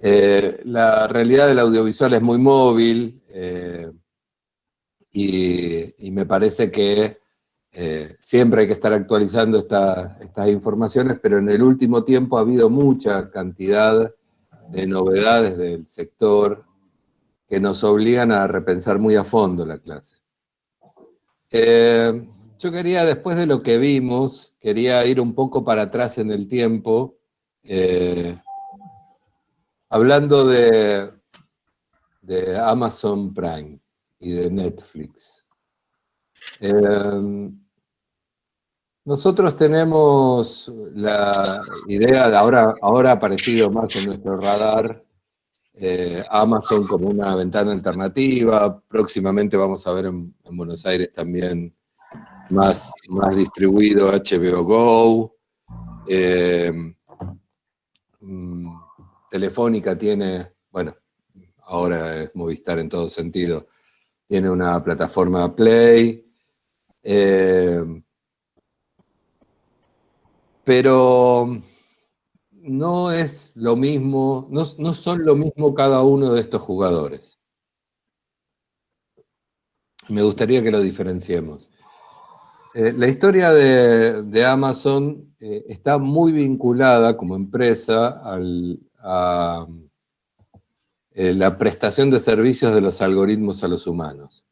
La realidad del audiovisual es muy móvil y me parece que siempre hay que estar actualizando estas informaciones, pero en el último tiempo ha habido mucha cantidad de novedades del sector que nos obligan a repensar muy a fondo la clase. Yo quería, después de lo que vimos, quería ir un poco para atrás en el tiempo, hablando de Amazon Prime y de Netflix. Nosotros tenemos la idea de ahora ha aparecido más en nuestro radar Amazon como una ventana alternativa. Próximamente vamos a ver en Buenos Aires también más distribuido HBO Go. Telefónica tiene, bueno, ahora es Movistar en todo sentido, tiene una plataforma Play. Pero no es lo mismo, no son lo mismo cada uno de estos jugadores. Me gustaría que lo diferenciemos. La historia de Amazon está muy vinculada como empresa a la prestación de servicios de los algoritmos a los humanos.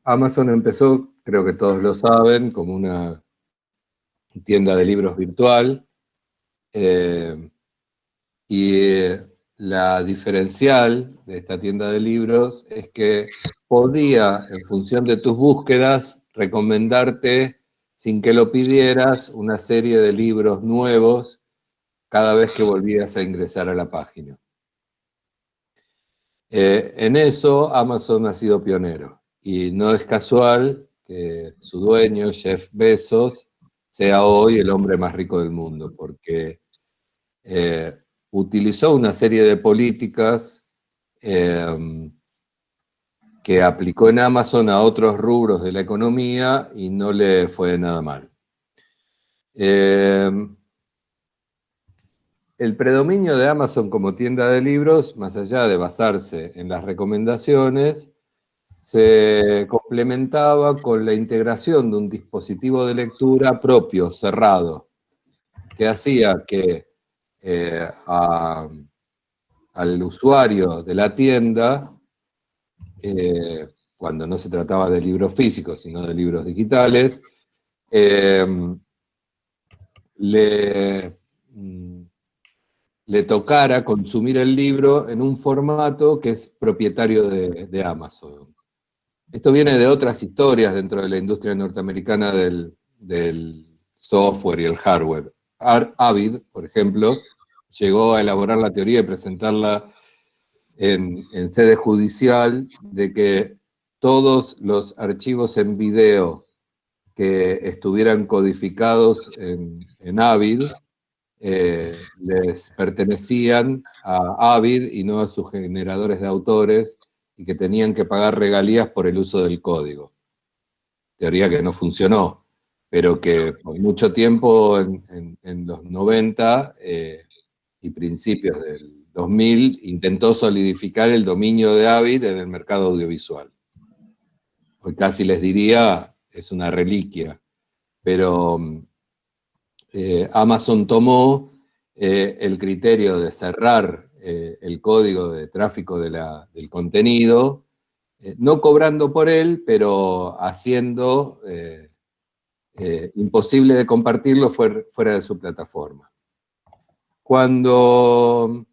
Amazon empezó, creo que todos lo saben, como una tienda de libros virtual, y la diferencial de esta tienda de libros es que podía, en función de tus búsquedas, recomendarte, sin que lo pidieras, una serie de libros nuevos cada vez que volvías a ingresar a la página. En eso Amazon ha sido pionero, y no es casual que su dueño, Jeff Bezos, sea hoy el hombre más rico del mundo, porque utilizó una serie de políticas que aplicó en Amazon a otros rubros de la economía y no le fue nada mal. El predominio de Amazon como tienda de libros, más allá de basarse en las recomendaciones, se complementaba con la integración de un dispositivo de lectura propio, cerrado, que hacía que al usuario de la tienda, cuando no se trataba de libros físicos, sino de libros digitales, le tocara consumir el libro en un formato que es propietario de Amazon. Esto viene de otras historias dentro de la industria norteamericana del software y el hardware. Avid, por ejemplo, llegó a elaborar la teoría y presentarla en sede judicial de que todos los archivos en video que estuvieran codificados en Avid les pertenecían a Avid y no a sus generadores de autores, y que tenían que pagar regalías por el uso del código. Teoría que no funcionó, pero que por mucho tiempo en los 90 y principios del 2000 intentó solidificar el dominio de Avid en el mercado audiovisual. Hoy casi les diría, es una reliquia, pero Amazon tomó el criterio de cerrar el código de tráfico del contenido, no cobrando por él, pero haciendo imposible de compartirlo fuera de su plataforma. Cuando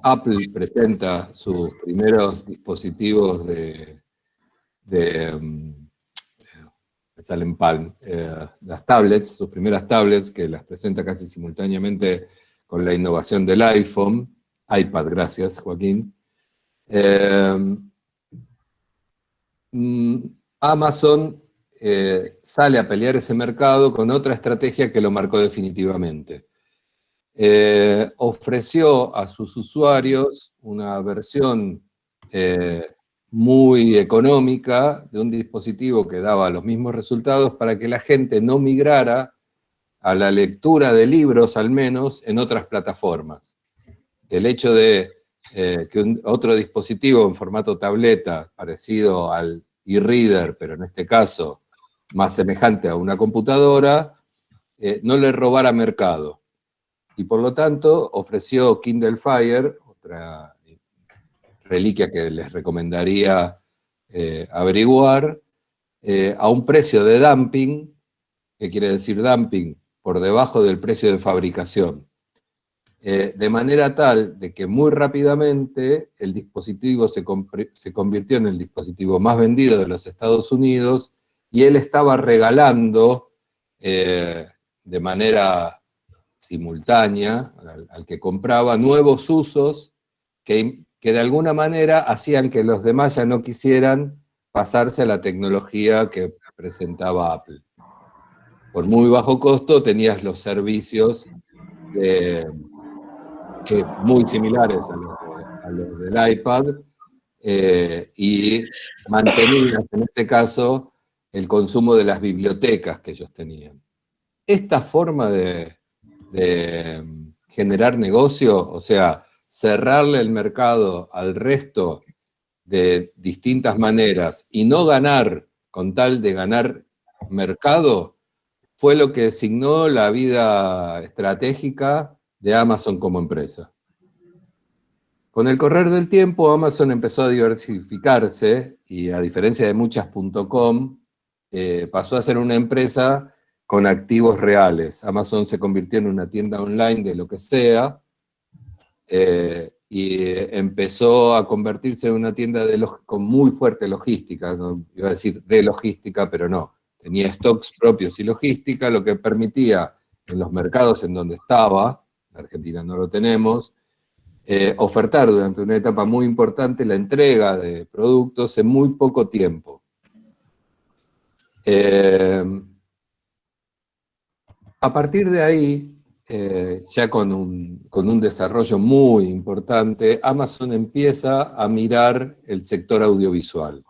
Apple presenta sus primeros dispositivos me salen Palm, las tablets, sus primeras tablets, que las presenta casi simultáneamente con la innovación del iPhone, iPad, gracias Joaquín. Amazon sale a pelear ese mercado con otra estrategia que lo marcó definitivamente. Ofreció a sus usuarios una versión muy económica de un dispositivo que daba los mismos resultados para que la gente no migrara a la lectura de libros, al menos, en otras plataformas. El hecho de que otro dispositivo en formato tableta, parecido al e-reader, pero en este caso más semejante a una computadora, no le robara mercado. Y por lo tanto ofreció Kindle Fire, otra reliquia que les recomendaría averiguar, a un precio de dumping. ¿Qué quiere decir dumping? Por debajo del precio de fabricación. De manera tal de que muy rápidamente el dispositivo se convirtió en el dispositivo más vendido de los Estados Unidos, y él estaba regalando de manera simultánea al que compraba nuevos usos que de alguna manera hacían que los demás ya no quisieran pasarse a la tecnología que presentaba Apple. Por muy bajo costo tenías los servicios muy similares a los del iPad, y mantenías en ese caso el consumo de las bibliotecas que ellos tenían. Esta forma de generar negocio, o sea, cerrarle el mercado al resto de distintas maneras y no ganar con tal de ganar mercado, fue lo que designó la vida estratégica de Amazon como empresa. Con el correr del tiempo, Amazon empezó a diversificarse y, a diferencia de muchas .com, pasó a ser una empresa con activos reales. Amazon se convirtió en una tienda online de lo que sea, y empezó a convertirse en una tienda con muy fuerte logística. No, iba a decir de logística, pero no. Tenía stocks propios y logística, lo que permitía en los mercados en donde estaba, en Argentina no lo tenemos, ofertar durante una etapa muy importante la entrega de productos en muy poco tiempo. A partir de ahí, ya con un desarrollo muy importante, Amazon empieza a mirar el sector audiovisual.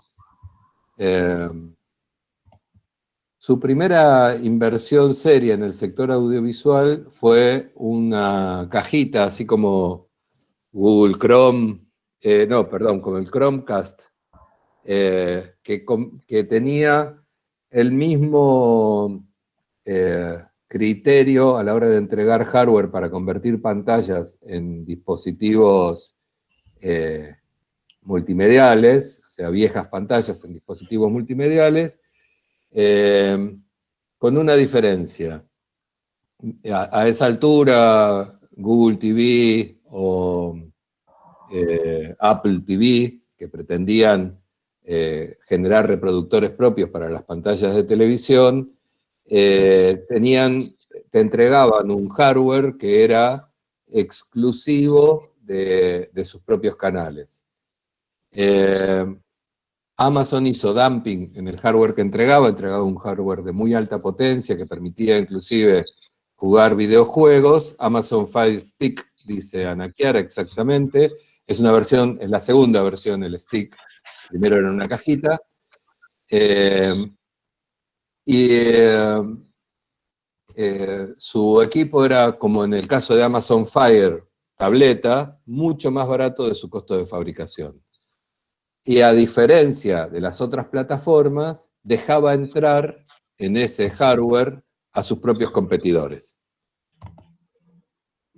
Su primera inversión seria en el sector audiovisual fue una cajita, así como Google Chrome, como el Chromecast, que tenía el mismo criterio a la hora de entregar hardware para convertir pantallas en dispositivos multimediales, o sea, viejas pantallas en dispositivos multimediales, con una diferencia. A esa altura, Google TV o Apple TV, que pretendían generar reproductores propios para las pantallas de televisión, te entregaban un hardware que era exclusivo de sus propios canales. Amazon hizo dumping en el hardware que entregaba un hardware de muy alta potencia que permitía inclusive jugar videojuegos. Amazon Fire Stick, dice Ana Chiara exactamente, es la segunda versión del stick, primero era una cajita, su equipo era, como en el caso de Amazon Fire, tableta, mucho más barato de su costo de fabricación. Y a diferencia de las otras plataformas, dejaba entrar en ese hardware a sus propios competidores.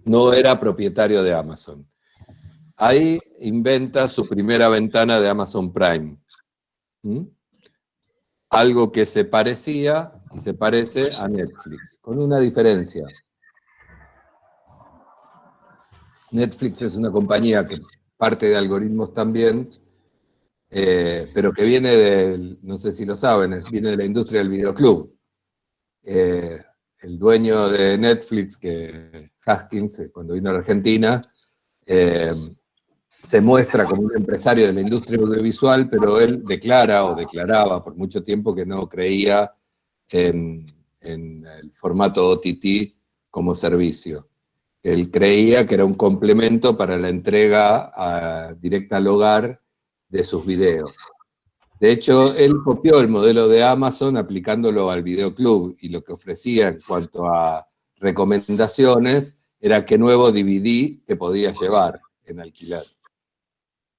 No era propietario de Amazon. Ahí inventa su primera ventana de Amazon Prime. Algo que se parecía y se parece a Netflix, con una diferencia. Netflix es una compañía que parte de algoritmos también, pero que viene no sé si lo saben, viene de la industria del videoclub. El dueño de Netflix, Haskins, cuando vino a Argentina, se muestra como un empresario de la industria audiovisual, pero él declaraba por mucho tiempo que no creía en el formato OTT como servicio. Él creía que era un complemento para la entrega directa al hogar de sus videos. De hecho, él copió el modelo de Amazon aplicándolo al videoclub, y lo que ofrecía en cuanto a recomendaciones era qué nuevo DVD te podías llevar en alquiler.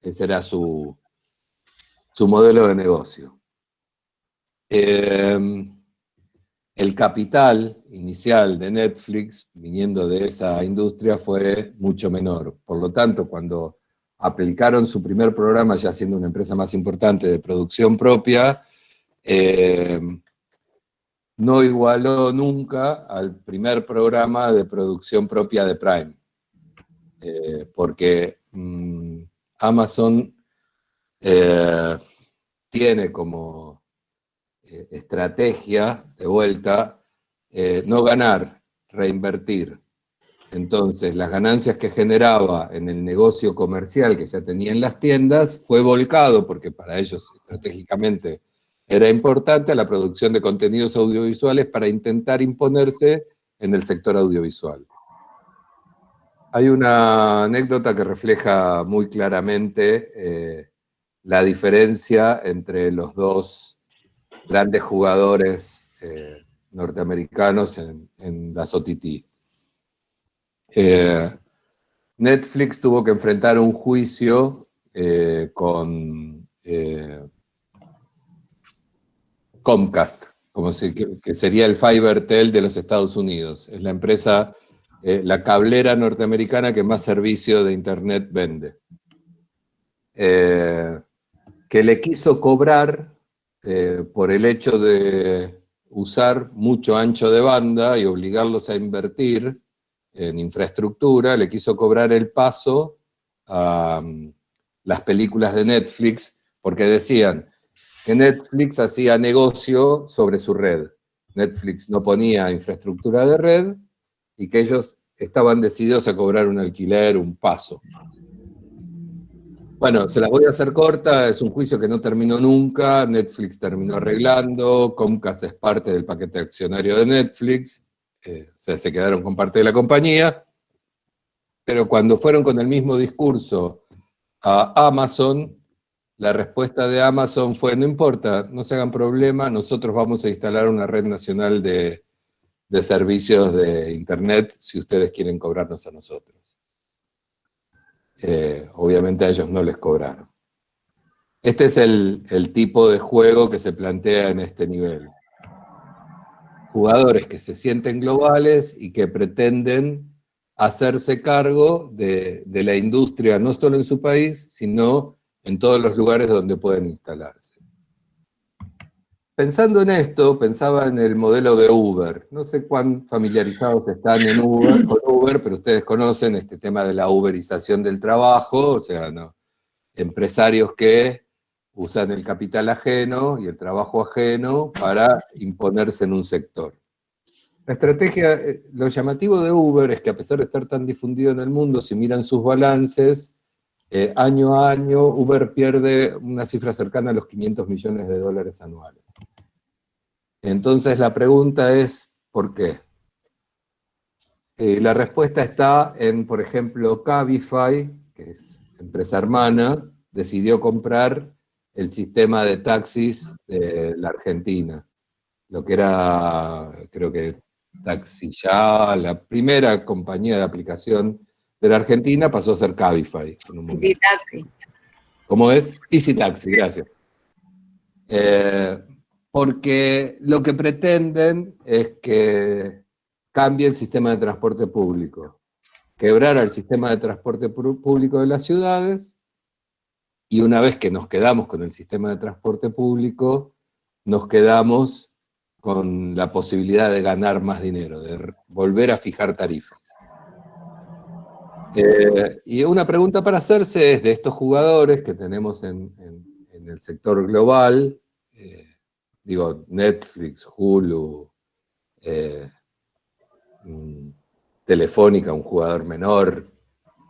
Ese era su modelo de negocio. El capital inicial de Netflix, viniendo de esa industria, fue mucho menor. Por lo tanto, cuando aplicaron su primer programa, ya siendo una empresa más importante de producción propia, no igualó nunca al primer programa de producción propia de Prime. Porque Amazon tiene como estrategia de vuelta no ganar, reinvertir. Entonces, las ganancias que generaba en el negocio comercial que ya tenía en las tiendas fue volcado, porque para ellos estratégicamente era importante, a la producción de contenidos audiovisuales para intentar imponerse en el sector audiovisual. Hay una anécdota que refleja muy claramente la diferencia entre los dos grandes jugadores norteamericanos en las OTT. Netflix tuvo que enfrentar un juicio con Comcast, que sería el FiberTel de los Estados Unidos. Es la empresa, la cablera norteamericana que más servicio de Internet vende. Que le quiso cobrar por el hecho de usar mucho ancho de banda y obligarlos a invertir en infraestructura, le quiso cobrar el paso a las películas de Netflix, porque decían que Netflix hacía negocio sobre su red. Netflix no ponía infraestructura de red y que ellos estaban decididos a cobrar un alquiler, un paso. Bueno, se las voy a hacer corta, es un juicio que no terminó nunca, Netflix terminó arreglando, Comcast es parte del paquete accionario de Netflix, o sea, se quedaron con parte de la compañía, pero cuando fueron con el mismo discurso a Amazon, la respuesta de Amazon fue: no importa, no se hagan problema, nosotros vamos a instalar una red nacional de servicios de Internet si ustedes quieren cobrarnos a nosotros. Obviamente a ellos no les cobraron. Este es el tipo de juego que se plantea en este nivel. Jugadores que se sienten globales y que pretenden hacerse cargo de la industria, no solo en su país, sino en todos los lugares donde pueden instalarse. Pensando en esto, pensaba en el modelo de Uber. No sé cuán familiarizados están con Uber, pero ustedes conocen este tema de la uberización del trabajo, o sea, ¿no? Empresarios que usan el capital ajeno y el trabajo ajeno para imponerse en un sector. La estrategia, lo llamativo de Uber es que a pesar de estar tan difundido en el mundo, si miran sus balances, año a año Uber pierde una cifra cercana a los 500 millones de dólares anuales. Entonces la pregunta es, ¿por qué? La respuesta está en, por ejemplo, Cabify, que es empresa hermana, decidió comprar el sistema de taxis de la Argentina. Lo que era, creo que Taxi Ya, la primera compañía de aplicación de la Argentina, pasó a ser Cabify. Easy Taxi. ¿Cómo es? Easy Taxi, gracias. Porque lo que pretenden es que cambie el sistema de transporte público, quebrar al sistema de transporte público de las ciudades, y una vez que nos quedamos con el sistema de transporte público, nos quedamos con la posibilidad de ganar más dinero, de volver a fijar tarifas. Y una pregunta para hacerse es, de estos jugadores que tenemos en el sector global, digo, Netflix, Hulu, Telefónica, un jugador menor,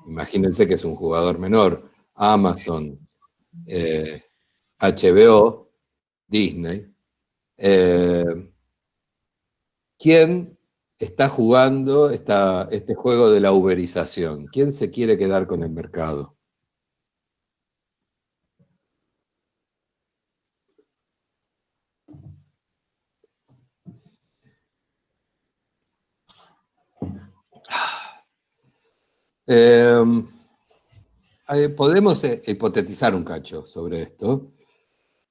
imagínense que es un jugador menor, Amazon, HBO, Disney. ¿Quién está jugando este juego de la uberización? ¿Quién se quiere quedar con el mercado? Podemos hipotetizar un cacho sobre esto.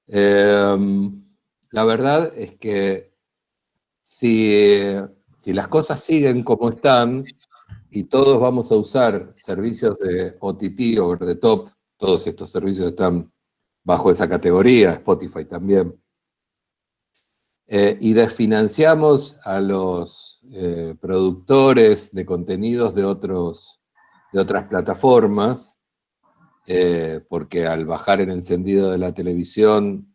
La verdad es que si las cosas siguen como están y todos vamos a usar servicios de OTT, over the top, todos estos servicios están bajo esa categoría, Spotify también, y desfinanciamos a los productores de contenidos de otras plataformas, porque al bajar el encendido de la televisión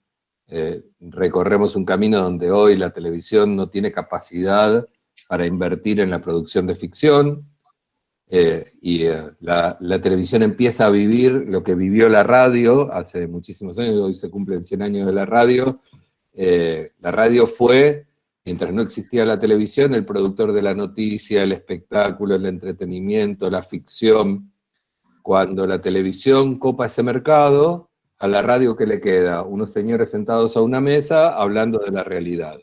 recorremos un camino donde hoy la televisión no tiene capacidad para invertir en la producción de ficción, la televisión empieza a vivir lo que vivió la radio hace muchísimos años. Hoy se cumplen 100 años de la radio. La radio fue, mientras no existía la televisión, el productor de la noticia, el espectáculo, el entretenimiento, la ficción. Cuando la televisión copa ese mercado, a la radio, ¿qué le queda? Unos señores sentados a una mesa hablando de la realidad,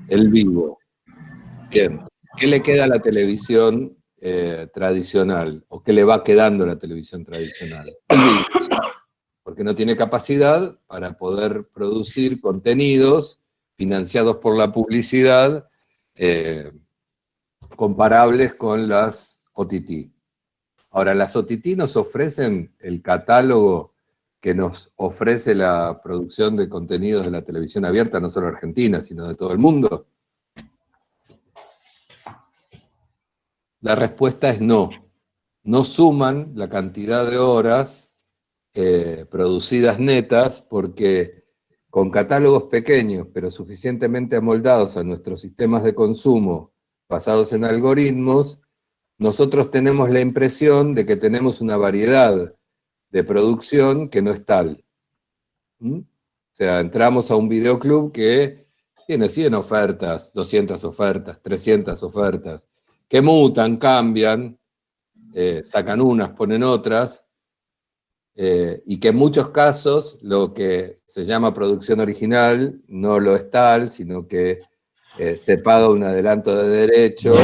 el vivo. Bien, ¿qué le queda a la televisión tradicional? ¿O qué le va quedando a la televisión tradicional? El vivo, porque no tiene capacidad para poder producir contenidos financiados por la publicidad comparables con las OTT. Ahora, las OTT nos ofrecen el catálogo que nos ofrece la producción de contenidos de la televisión abierta, no solo argentina, sino de todo el mundo. La respuesta es no. No suman la cantidad de horas producidas netas, porque con catálogos pequeños, pero suficientemente amoldados a nuestros sistemas de consumo, basados en algoritmos, nosotros tenemos la impresión de que tenemos una variedad de producción que no es tal. O sea, entramos a un videoclub que tiene 100 ofertas, 200 ofertas, 300 ofertas, que mutan, cambian, sacan unas, ponen otras, y que en muchos casos lo que se llama producción original no lo es tal, sino que se paga un adelanto de derecho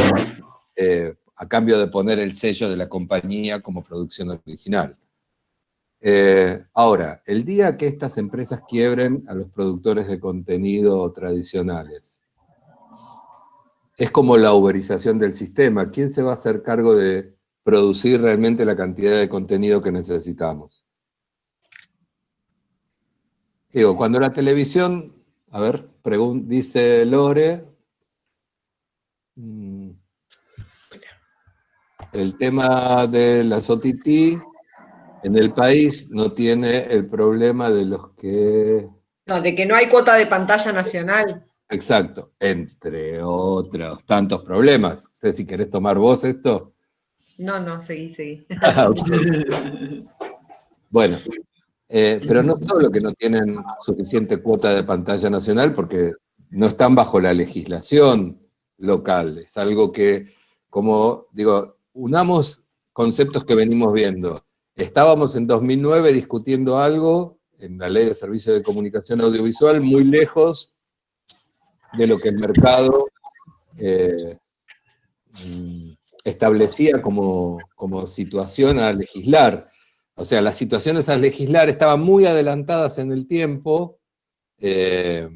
a cambio de poner el sello de la compañía como producción original. Ahora, el día que estas empresas quiebren a los productores de contenido tradicionales, es como la uberización del sistema. ¿Quién se va a hacer cargo de producir realmente la cantidad de contenido que necesitamos? Digo, cuando la televisión, a ver, dice Lore, el tema de las OTT en el país no tiene el problema de los que... No, de que no hay cuota de pantalla nacional. Exacto, entre otros tantos problemas. No sé si querés tomar vos esto. No, seguí. Okay. Bueno, pero no solo que no tienen suficiente cuota de pantalla nacional, porque no están bajo la legislación local. Es algo que, como digo, unamos conceptos que venimos viendo. Estábamos en 2009 discutiendo algo en la Ley de Servicios de Comunicación Audiovisual muy lejos de lo que el mercado establecía como situación a legislar. O sea, las situaciones a legislar estaban muy adelantadas en el tiempo, la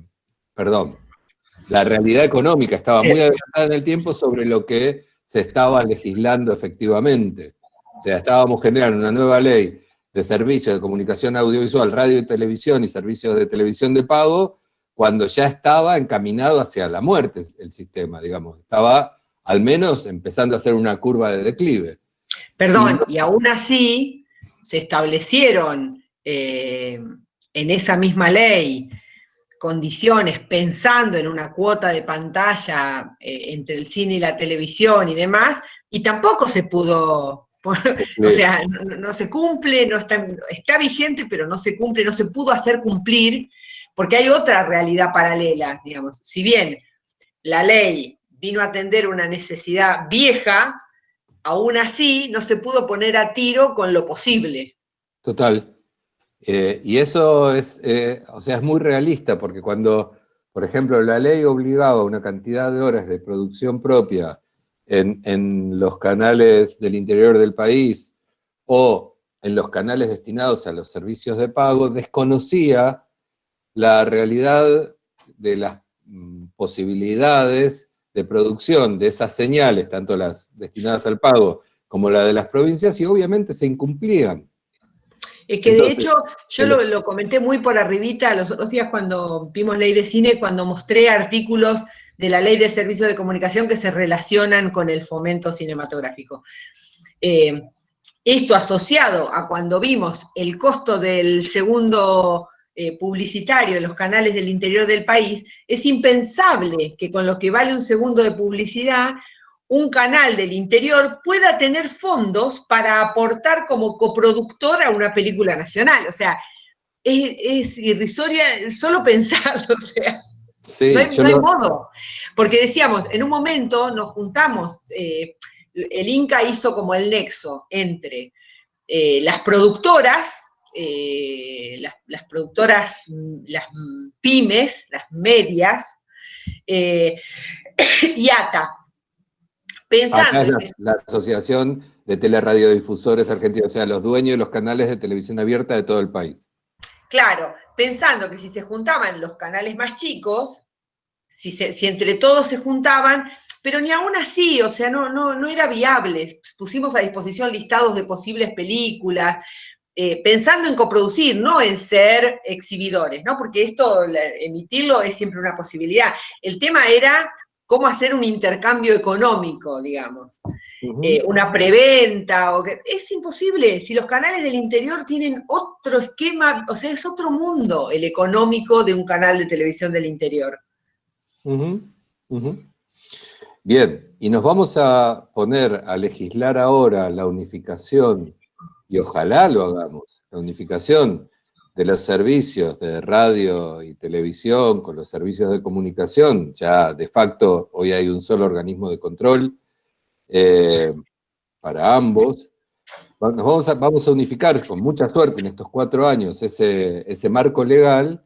realidad económica estaba muy adelantada en el tiempo sobre lo que se estaba legislando efectivamente. O sea, estábamos generando una nueva ley de servicios de comunicación audiovisual, radio y televisión y servicios de televisión de pago, cuando ya estaba encaminado hacia la muerte el sistema, digamos. Estaba al menos empezando a hacer una curva de declive. Perdón, y aún así se establecieron en esa misma ley condiciones pensando en una cuota de pantalla entre el cine y la televisión y demás, y tampoco se pudo, o sea, no se cumple, no está vigente, pero no se cumple, no se pudo hacer cumplir, porque hay otra realidad paralela, digamos. Si bien la ley vino a atender una necesidad vieja, aún así no se pudo poner a tiro con lo posible. Total. Y eso es, o sea, es muy realista, porque cuando, por ejemplo, la ley obligaba una cantidad de horas de producción propia en los canales del interior del país o en los canales destinados a los servicios de pago, desconocía la realidad de las posibilidades de producción de esas señales, tanto las destinadas al pago como la de las provincias, y obviamente se incumplían. Es que de hecho, yo lo comenté muy por arribita los otros días cuando vimos Ley de Cine, cuando mostré artículos de la Ley de Servicios de Comunicación que se relacionan con el fomento cinematográfico. Esto asociado a cuando vimos el costo del segundo publicitario en los canales del interior del país, es impensable que con lo que vale un segundo de publicidad, un canal del interior pueda tener fondos para aportar como coproductor a una película nacional. O sea, es irrisoria solo pensarlo, o sea, sí, no hay modo. Porque decíamos, en un momento nos juntamos, el Inca hizo como el nexo entre las productoras, las pymes, las medias, y ATA. Pensando acá es la Asociación de Teleradiodifusores Argentinos, o sea, los dueños de los canales de televisión abierta de todo el país. Claro, pensando que si se juntaban los canales más chicos, si entre todos se juntaban, pero ni aún así, o sea, no era viable. Pusimos a disposición listados de posibles películas, pensando en coproducir, no en ser exhibidores, ¿no? Porque esto, emitirlo es siempre una posibilidad. El tema era cómo hacer un intercambio económico, digamos. Una preventa, es imposible. Si los canales del interior tienen otro esquema, o sea, es otro mundo el económico de un canal de televisión del interior. Bien, y nos vamos a poner a legislar ahora la unificación, y ojalá lo hagamos, la unificación de los servicios de radio y televisión con los servicios de comunicación. Ya de facto hoy hay un solo organismo de control para ambos. Vamos a unificar con mucha suerte en estos 4 años ese marco legal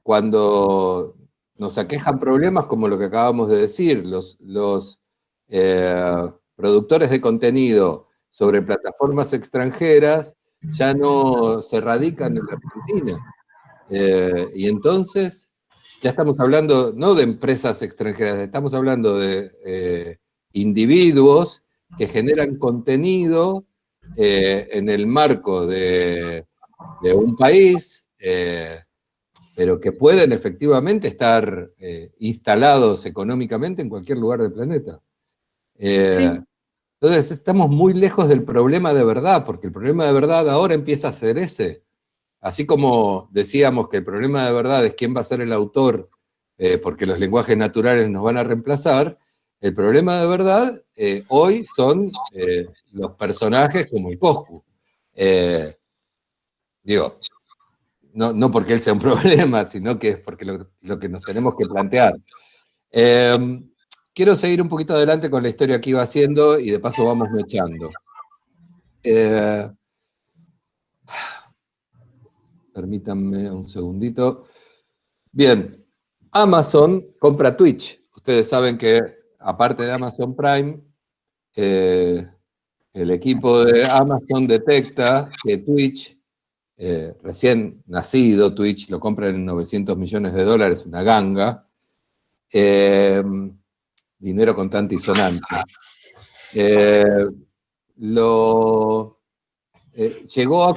cuando nos aquejan problemas como lo que acabamos de decir, los productores de contenido sobre plataformas extranjeras ya no se radican en la Argentina. Y entonces ya estamos hablando no de empresas extranjeras, estamos hablando de individuos que generan contenido en el marco de un país, pero que pueden efectivamente estar instalados económicamente en cualquier lugar del planeta. Sí. Entonces estamos muy lejos del problema de verdad, porque el problema de verdad ahora empieza a ser ese. Así como decíamos que el problema de verdad es quién va a ser el autor, porque los lenguajes naturales nos van a reemplazar, el problema de verdad hoy son los personajes como el Coscu. Digo, no porque él sea un problema, sino que es porque lo que nos tenemos que plantear. Quiero seguir un poquito adelante con la historia que iba haciendo y de paso vamos mechando. Permítanme un segundito. Bien, Amazon compra Twitch. Ustedes saben que, aparte de Amazon Prime, el equipo de Amazon detecta que Twitch, recién nacido, Twitch lo compran en $900 millones, una ganga, dinero contante y sonante. Llegó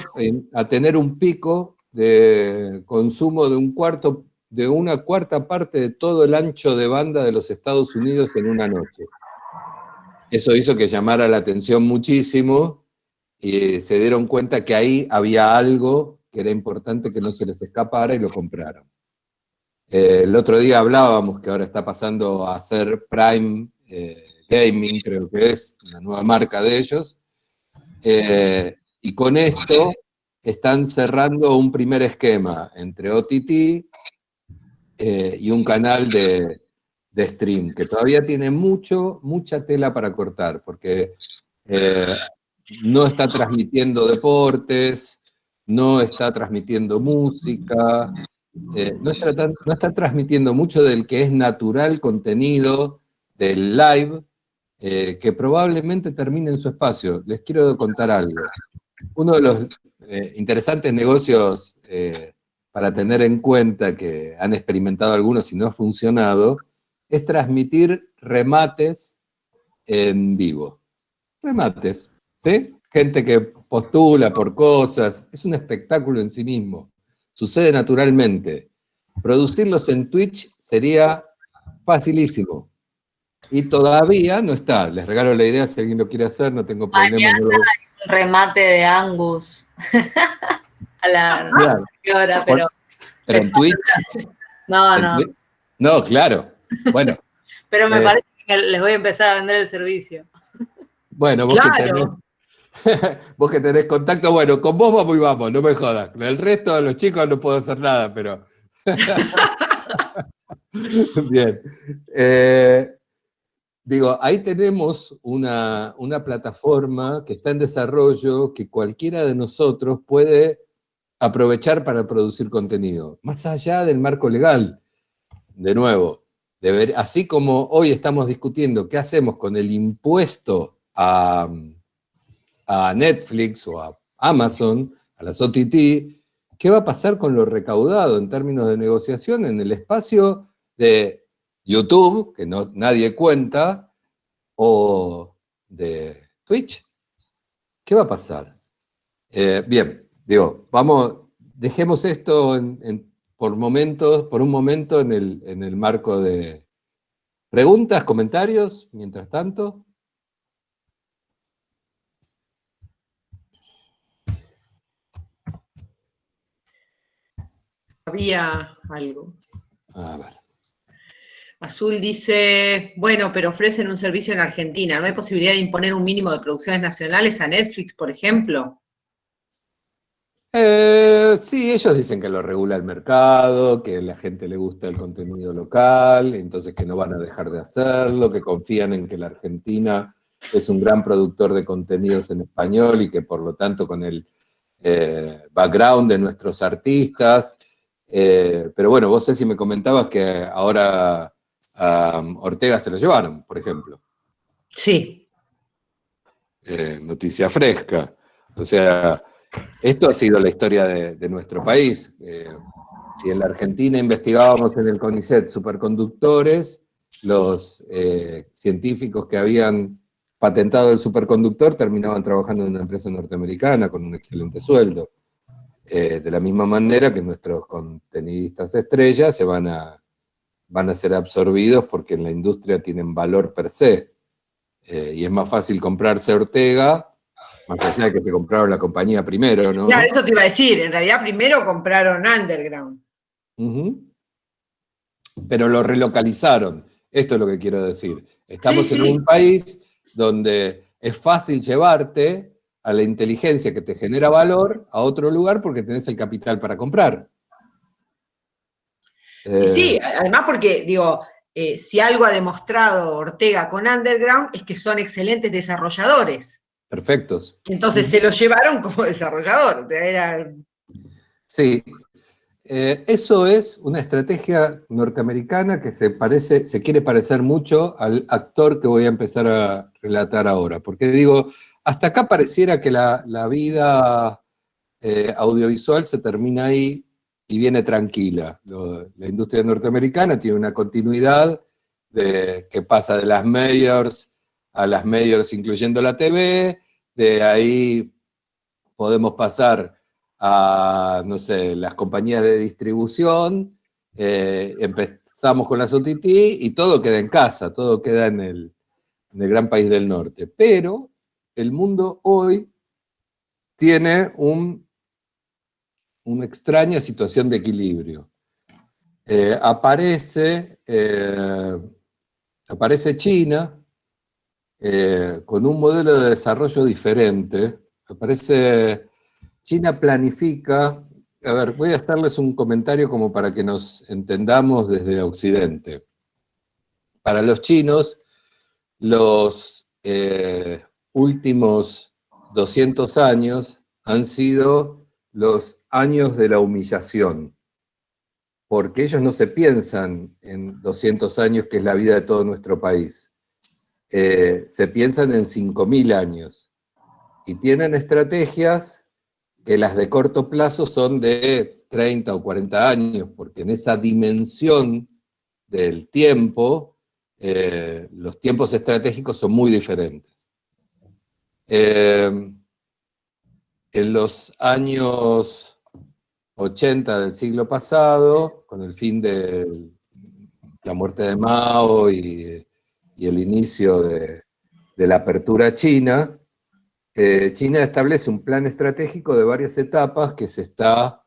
a tener un pico de consumo de una cuarta parte de todo el ancho de banda de los Estados Unidos en una noche. Eso hizo que llamara la atención muchísimo y se dieron cuenta que ahí había algo que era importante que no se les escapara y lo compraron. El otro día hablábamos que ahora está pasando a ser Prime Gaming, creo que es una nueva marca de ellos, y con esto están cerrando un primer esquema entre OTT y un canal de stream, que todavía tiene mucha tela para cortar, porque no está transmitiendo deportes, no está transmitiendo música, no está transmitiendo mucho del que es natural contenido del live, que probablemente termine en su espacio. Les quiero contar algo. Uno de los interesantes negocios para tener en cuenta, que han experimentado algunos y no ha funcionado, es transmitir remates en vivo. Remates, ¿sí? Gente que postula por cosas, es un espectáculo en sí mismo. Sucede naturalmente. Producirlos en Twitch sería facilísimo. Y todavía no está. Les regalo la idea, si alguien lo quiere hacer, no tengo problema. Mañana hay un remate de Angus. A la Claro. hora, pero en Twitch. no. No, claro. Bueno. Pero me parece que les voy a empezar a vender el servicio. Bueno, vos que tenés contacto, bueno, con vos vamos y vamos, no me jodas. El resto de los chicos no puedo hacer nada, pero... Bien. Digo, ahí tenemos una plataforma que está en desarrollo, que cualquiera de nosotros puede aprovechar para producir contenido, más allá del marco legal. De nuevo, así como hoy estamos discutiendo qué hacemos con el impuesto a Netflix o a Amazon, a las OTT, ¿qué va a pasar con lo recaudado en términos de negociación en el espacio de YouTube, que nadie cuenta, o de Twitch? ¿Qué va a pasar? Bien, digo, dejemos esto por un momento en el marco de preguntas, comentarios, mientras tanto. Había algo. A ver. Azul dice, bueno, pero ofrecen un servicio en Argentina. ¿No hay posibilidad de imponer un mínimo de producciones nacionales a Netflix, por ejemplo? Sí, ellos dicen que lo regula el mercado, que a la gente le gusta el contenido local, entonces que no van a dejar de hacerlo, que confían en que la Argentina es un gran productor de contenidos en español y que por lo tanto con el background de nuestros artistas. Pero bueno, vos, Ceci, me comentabas que ahora a Ortega se lo llevaron, por ejemplo. Sí. Noticia fresca. O sea, esto ha sido la historia de nuestro país. Si en la Argentina investigábamos en el CONICET superconductores, los científicos que habían patentado el superconductor terminaban trabajando en una empresa norteamericana con un excelente sueldo. De la misma manera que nuestros contenidistas estrellas van a ser absorbidos porque en la industria tienen valor per se. Y es más fácil comprarse Ortega, más allá de que se compraron la compañía primero, ¿no? Claro, eso te iba a decir. En realidad primero compraron Underground. Pero lo relocalizaron. Esto es lo que quiero decir. Estamos en un país donde es fácil llevarte a la inteligencia que te genera valor a otro lugar porque tenés el capital para comprar. Y sí, además porque, digo, si algo ha demostrado Ortega con Underground es que son excelentes desarrolladores. Perfectos. Entonces se lo llevaron como desarrollador. O sea, Sí. Eso es una estrategia norteamericana que se quiere parecer mucho al actor que voy a empezar a relatar ahora. Porque digo, hasta acá pareciera que la vida audiovisual se termina ahí y viene tranquila. La industria norteamericana tiene una continuidad que pasa de las majors a las majors incluyendo la TV, de ahí podemos pasar a, no sé, las compañías de distribución, empezamos con las OTT y todo queda en casa, todo queda en el gran país del norte. Pero el mundo hoy tiene una extraña situación de equilibrio. Aparece China con un modelo de desarrollo diferente. China planifica, a ver, voy a hacerles un comentario como para que nos entendamos desde Occidente. Para los chinos, los últimos 200 años han sido los años de la humillación, porque ellos no se piensan en 200 años, que es la vida de todo nuestro país. se piensan en 5.000 años. Y tienen estrategias que las de corto plazo son de 30 o 40 años, porque en esa dimensión del tiempo, los tiempos estratégicos son muy diferentes. En los años 80 del siglo pasado, con el fin de la muerte de Mao y el inicio de la apertura china, China establece un plan estratégico de varias etapas que se está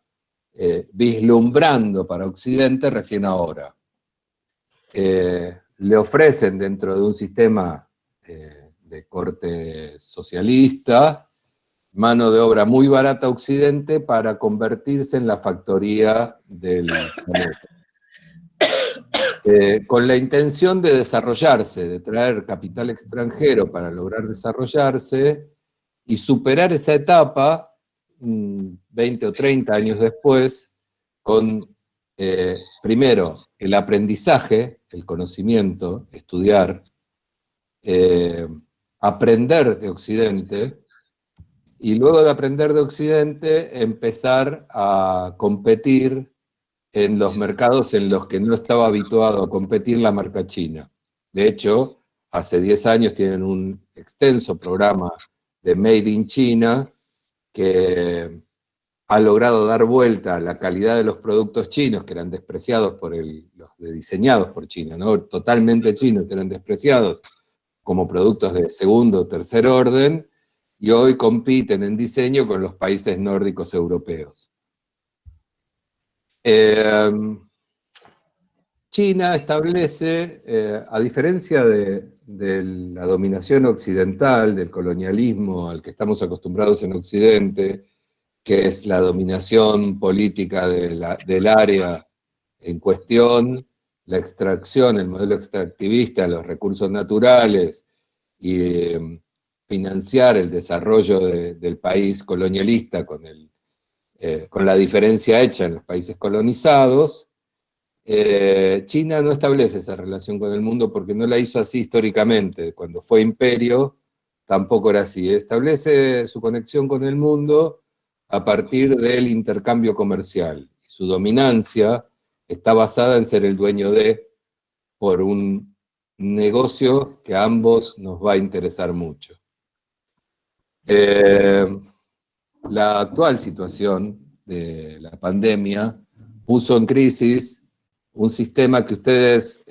vislumbrando para Occidente recién ahora. Le ofrecen dentro de un sistema de corte socialista mano de obra muy barata a Occidente para convertirse en la factoría del planeta. Con la intención de desarrollarse, de traer capital extranjero para lograr desarrollarse y superar esa etapa 20 o 30 años después con, primero, el aprendizaje, el conocimiento, estudiar, aprender de Occidente, y luego de aprender de Occidente, empezar a competir en los mercados en los que no estaba habituado a competir la marca china. De hecho, hace 10 años tienen un extenso programa de Made in China que ha logrado dar vuelta a la calidad de los productos chinos, que eran despreciados por los diseñados por China, ¿no? Totalmente chinos, eran despreciados como productos de segundo o tercer orden, y hoy compiten en diseño con los países nórdicos europeos. China establece, a diferencia de la dominación occidental, del colonialismo al que estamos acostumbrados en Occidente, que es la dominación política del área en cuestión, la extracción, el modelo extractivista, los recursos naturales y financiar el desarrollo del país colonialista con la diferencia hecha en los países colonizados. China no establece esa relación con el mundo porque no la hizo así históricamente. Cuando fue imperio, tampoco era así. Establece su conexión con el mundo a partir del intercambio comercial. Su dominancia está basada en ser el dueño por un negocio que a ambos nos va a interesar mucho. La actual situación de la pandemia puso en crisis un sistema que ustedes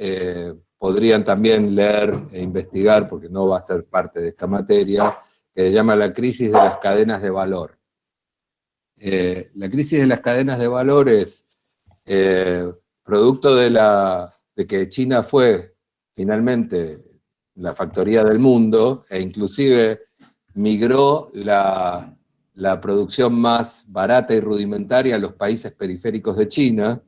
podrían también leer e investigar, porque no va a ser parte de esta materia, que se llama la crisis de las cadenas de valor. La crisis de las cadenas de valor es producto de que China fue finalmente la factoría del mundo, e inclusive migró la producción más barata y rudimentaria a los países periféricos de China.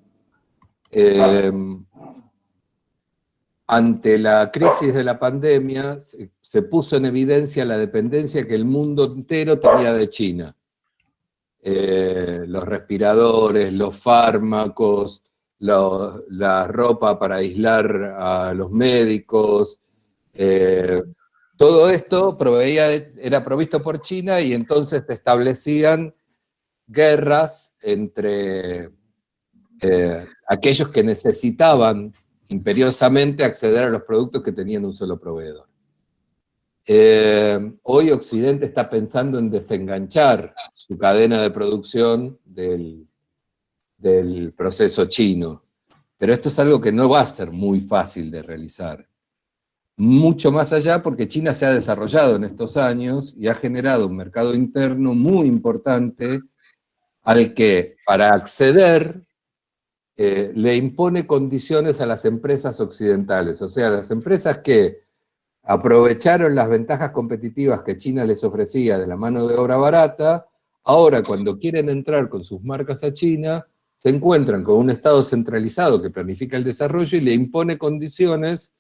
Ante la crisis de la pandemia se puso en evidencia la dependencia que el mundo entero tenía de China. Los respiradores, los fármacos, la ropa para aislar a los médicos, todo esto era provisto por China, y entonces se establecían guerras entre aquellos que necesitaban imperiosamente acceder a los productos que tenían un solo proveedor. Hoy Occidente está pensando en desenganchar su cadena de producción del proceso chino, pero esto es algo que no va a ser muy fácil de realizar. Mucho más allá, porque China se ha desarrollado en estos años y ha generado un mercado interno muy importante al que, para acceder, le impone condiciones a las empresas occidentales. O sea, las empresas que aprovecharon las ventajas competitivas que China les ofrecía de la mano de obra barata, ahora cuando quieren entrar con sus marcas a China, se encuentran con un Estado centralizado que planifica el desarrollo y le impone condiciones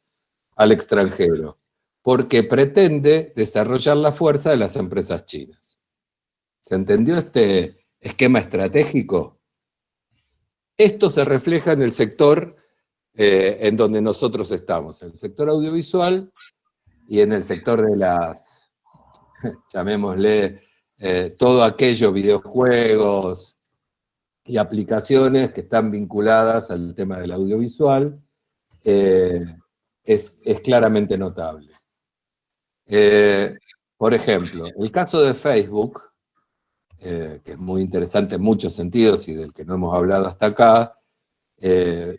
al extranjero, porque pretende desarrollar la fuerza de las empresas chinas. ¿Se entendió este esquema estratégico? Esto se refleja en el sector en donde nosotros estamos, en el sector audiovisual, y en el sector de las, llamémosle, todo aquello, videojuegos y aplicaciones que están vinculadas al tema del audiovisual, es claramente notable. Por ejemplo, el caso de Facebook, que es muy interesante en muchos sentidos y del que no hemos hablado hasta acá,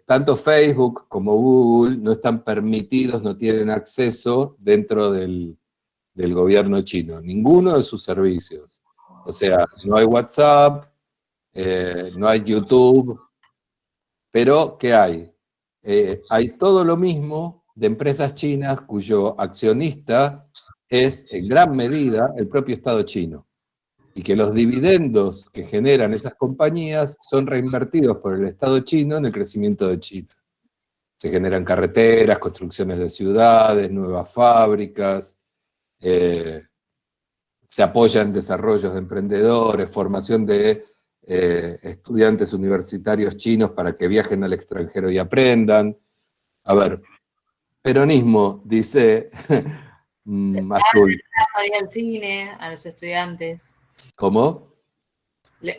tanto Facebook como Google no están permitidos, no tienen acceso dentro del gobierno chino, ninguno de sus servicios. O sea, no hay WhatsApp, no hay YouTube, pero ¿qué hay? Hay todo lo mismo de empresas chinas cuyo accionista es en gran medida el propio Estado chino, y que los dividendos que generan esas compañías son reinvertidos por el Estado chino en el crecimiento de China. Se generan carreteras, construcciones de ciudades, nuevas fábricas, se apoyan desarrollos de emprendedores, formación de estudiantes universitarios chinos para que viajen al extranjero y aprendan. A ver, peronismo, dice Azul. Para ir al cine, a los estudiantes. ¿Cómo?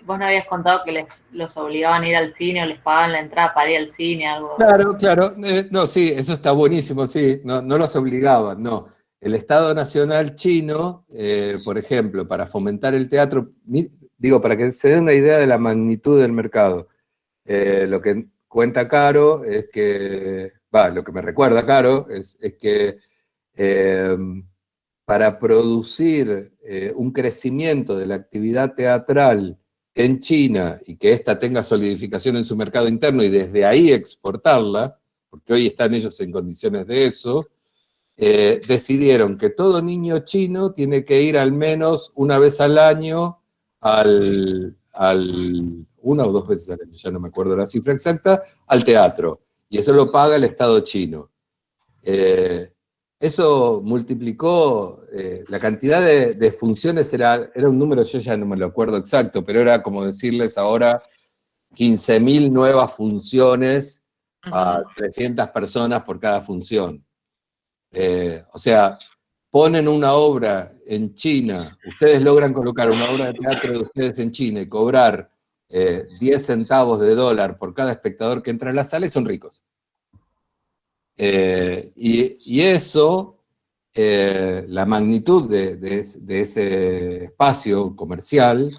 Vos no habías contado que los obligaban a ir al cine o les pagaban la entrada para ir al cine, algo. Claro, claro. No, sí, eso está buenísimo, sí. No, no los obligaban, no. El Estado Nacional chino, por ejemplo, para fomentar el teatro, digo, para que se den una idea de la magnitud del mercado, lo que cuenta Caro es que, lo que me recuerda Caro es que para producir un crecimiento de la actividad teatral en China y que ésta tenga solidificación en su mercado interno y desde ahí exportarla, porque hoy están ellos en condiciones de eso, decidieron que todo niño chino tiene que ir al menos una vez al año una o dos veces al año, ya no me acuerdo la cifra exacta, al teatro. Y eso lo paga el Estado chino. Eso multiplicó la cantidad de funciones, era un número, yo ya no me lo acuerdo exacto, pero era como decirles ahora 15.000 nuevas funciones a 300 personas por cada función. O sea, ponen una obra en China, ustedes logran colocar una obra de teatro de ustedes en China y cobrar 10 centavos de dólar por cada espectador que entra en la sala y son ricos. Y eso, la magnitud de ese espacio comercial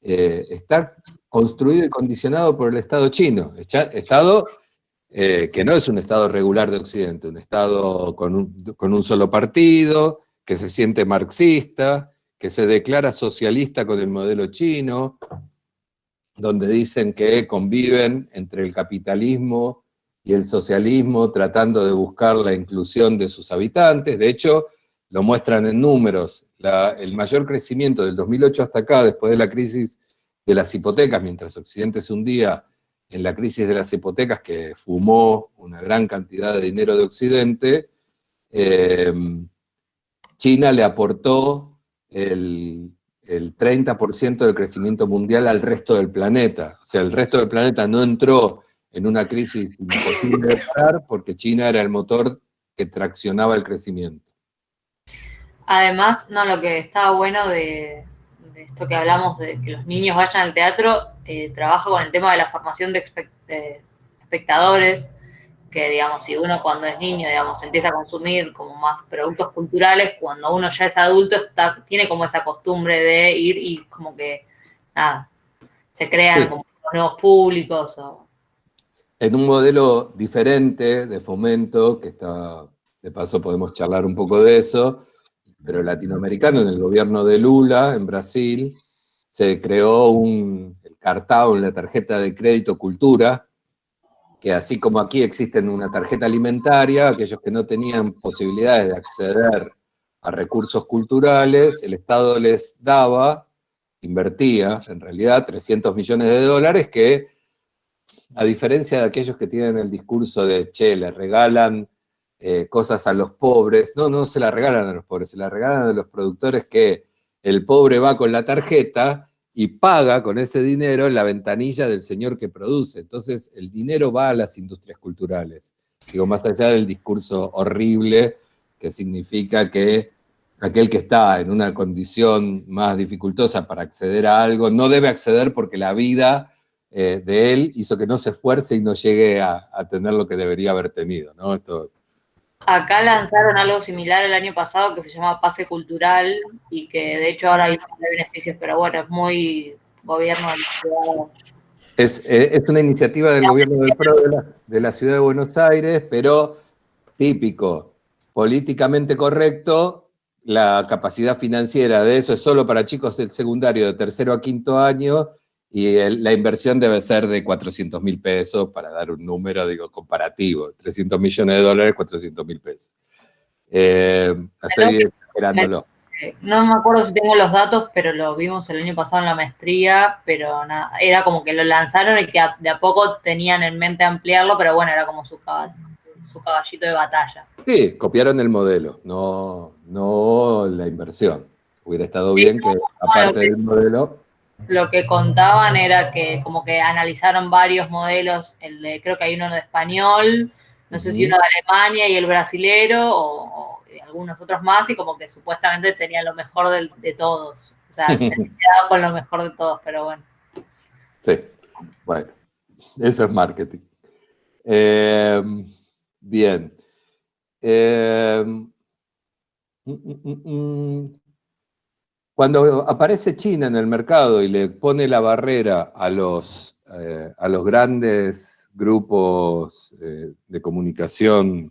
está construido y condicionado por el Estado chino. Estado que no es un Estado regular de Occidente, un Estado con un solo partido, que se siente marxista, que se declara socialista con el modelo chino, donde dicen que conviven entre el capitalismo y el socialismo tratando de buscar la inclusión de sus habitantes. De hecho, lo muestran en números. El mayor crecimiento del 2008 hasta acá, después de la crisis de las hipotecas, mientras Occidente se hundía en la crisis de las hipotecas que fumó una gran cantidad de dinero de Occidente, China le aportó el 30% del crecimiento mundial al resto del planeta. O sea, el resto del planeta no entró en una crisis imposible de parar porque China era el motor que traccionaba el crecimiento. Además, no, lo que estaba bueno de esto que hablamos de que los niños vayan al teatro, trabaja con el tema de la formación de espectadores, que, digamos, si uno cuando es niño, digamos, empieza a consumir como más productos culturales, cuando uno ya es adulto tiene como esa costumbre de ir y como que, nada, se crean como nuevos públicos. En un modelo diferente de fomento, que está, de paso podemos charlar un poco de eso, pero latinoamericano, en el gobierno de Lula, en Brasil, se creó el cartão, la tarjeta de crédito cultura, que así como aquí existen una tarjeta alimentaria, aquellos que no tenían posibilidades de acceder a recursos culturales, el Estado les daba, invertía, en realidad, 300 millones de dólares que, a diferencia de aquellos que tienen el discurso de, che, le regalan cosas a los pobres, no se la regalan a los pobres, se la regalan a los productores que el pobre va con la tarjeta y paga con ese dinero en la ventanilla del señor que produce. Entonces el dinero va a las industrias culturales. Digo, más allá del discurso horrible que significa que aquel que está en una condición más dificultosa para acceder a algo no debe acceder porque la vida de él hizo que no se esfuerce y no llegue a tener lo que debería haber tenido, ¿no? Esto, Acá lanzaron algo similar el año pasado que se llama Pase Cultural y que de hecho ahora hay beneficios, pero bueno, es muy gobierno del ciudad. es una iniciativa del gobierno del PRO de la ciudad de Buenos Aires, pero típico, políticamente correcto, la capacidad financiera de eso es solo para chicos del secundario de tercero a quinto año y la inversión debe ser de 400.000 pesos, para dar un número, digo, comparativo, 300 millones de dólares, 400.000 pesos. Estoy esperándolo. No me acuerdo si tengo los datos, pero lo vimos el año pasado en la maestría, pero nada, era como que lo lanzaron y que de a poco tenían en mente ampliarlo, pero bueno, era como su caballito de batalla. Sí, copiaron el modelo, no la inversión. Hubiera estado bien que, aparte del modelo... Lo que contaban era que como que analizaron varios modelos, creo que hay uno de español, no sé si uno de Alemania y el brasilero, o algunos otros más, y como que supuestamente tenían lo mejor de todos. O sea, se quedaba con lo mejor de todos, pero bueno. Sí, bueno, eso es marketing. Bien. Cuando aparece China en el mercado y le pone la barrera a los grandes grupos de comunicación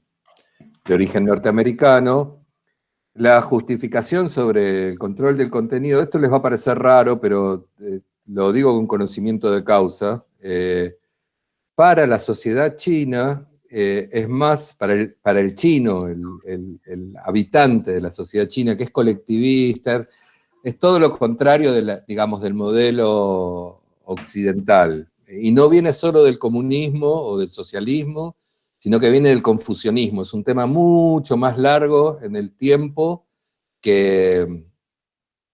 de origen norteamericano, la justificación sobre el control del contenido, esto les va a parecer raro, pero lo digo con conocimiento de causa, para la sociedad china, es más, para el chino, el habitante de la sociedad china, que es colectivista, es todo lo contrario digamos, del modelo occidental. Y no viene solo del comunismo o del socialismo, sino que viene del confucianismo. Es un tema mucho más largo en el tiempo que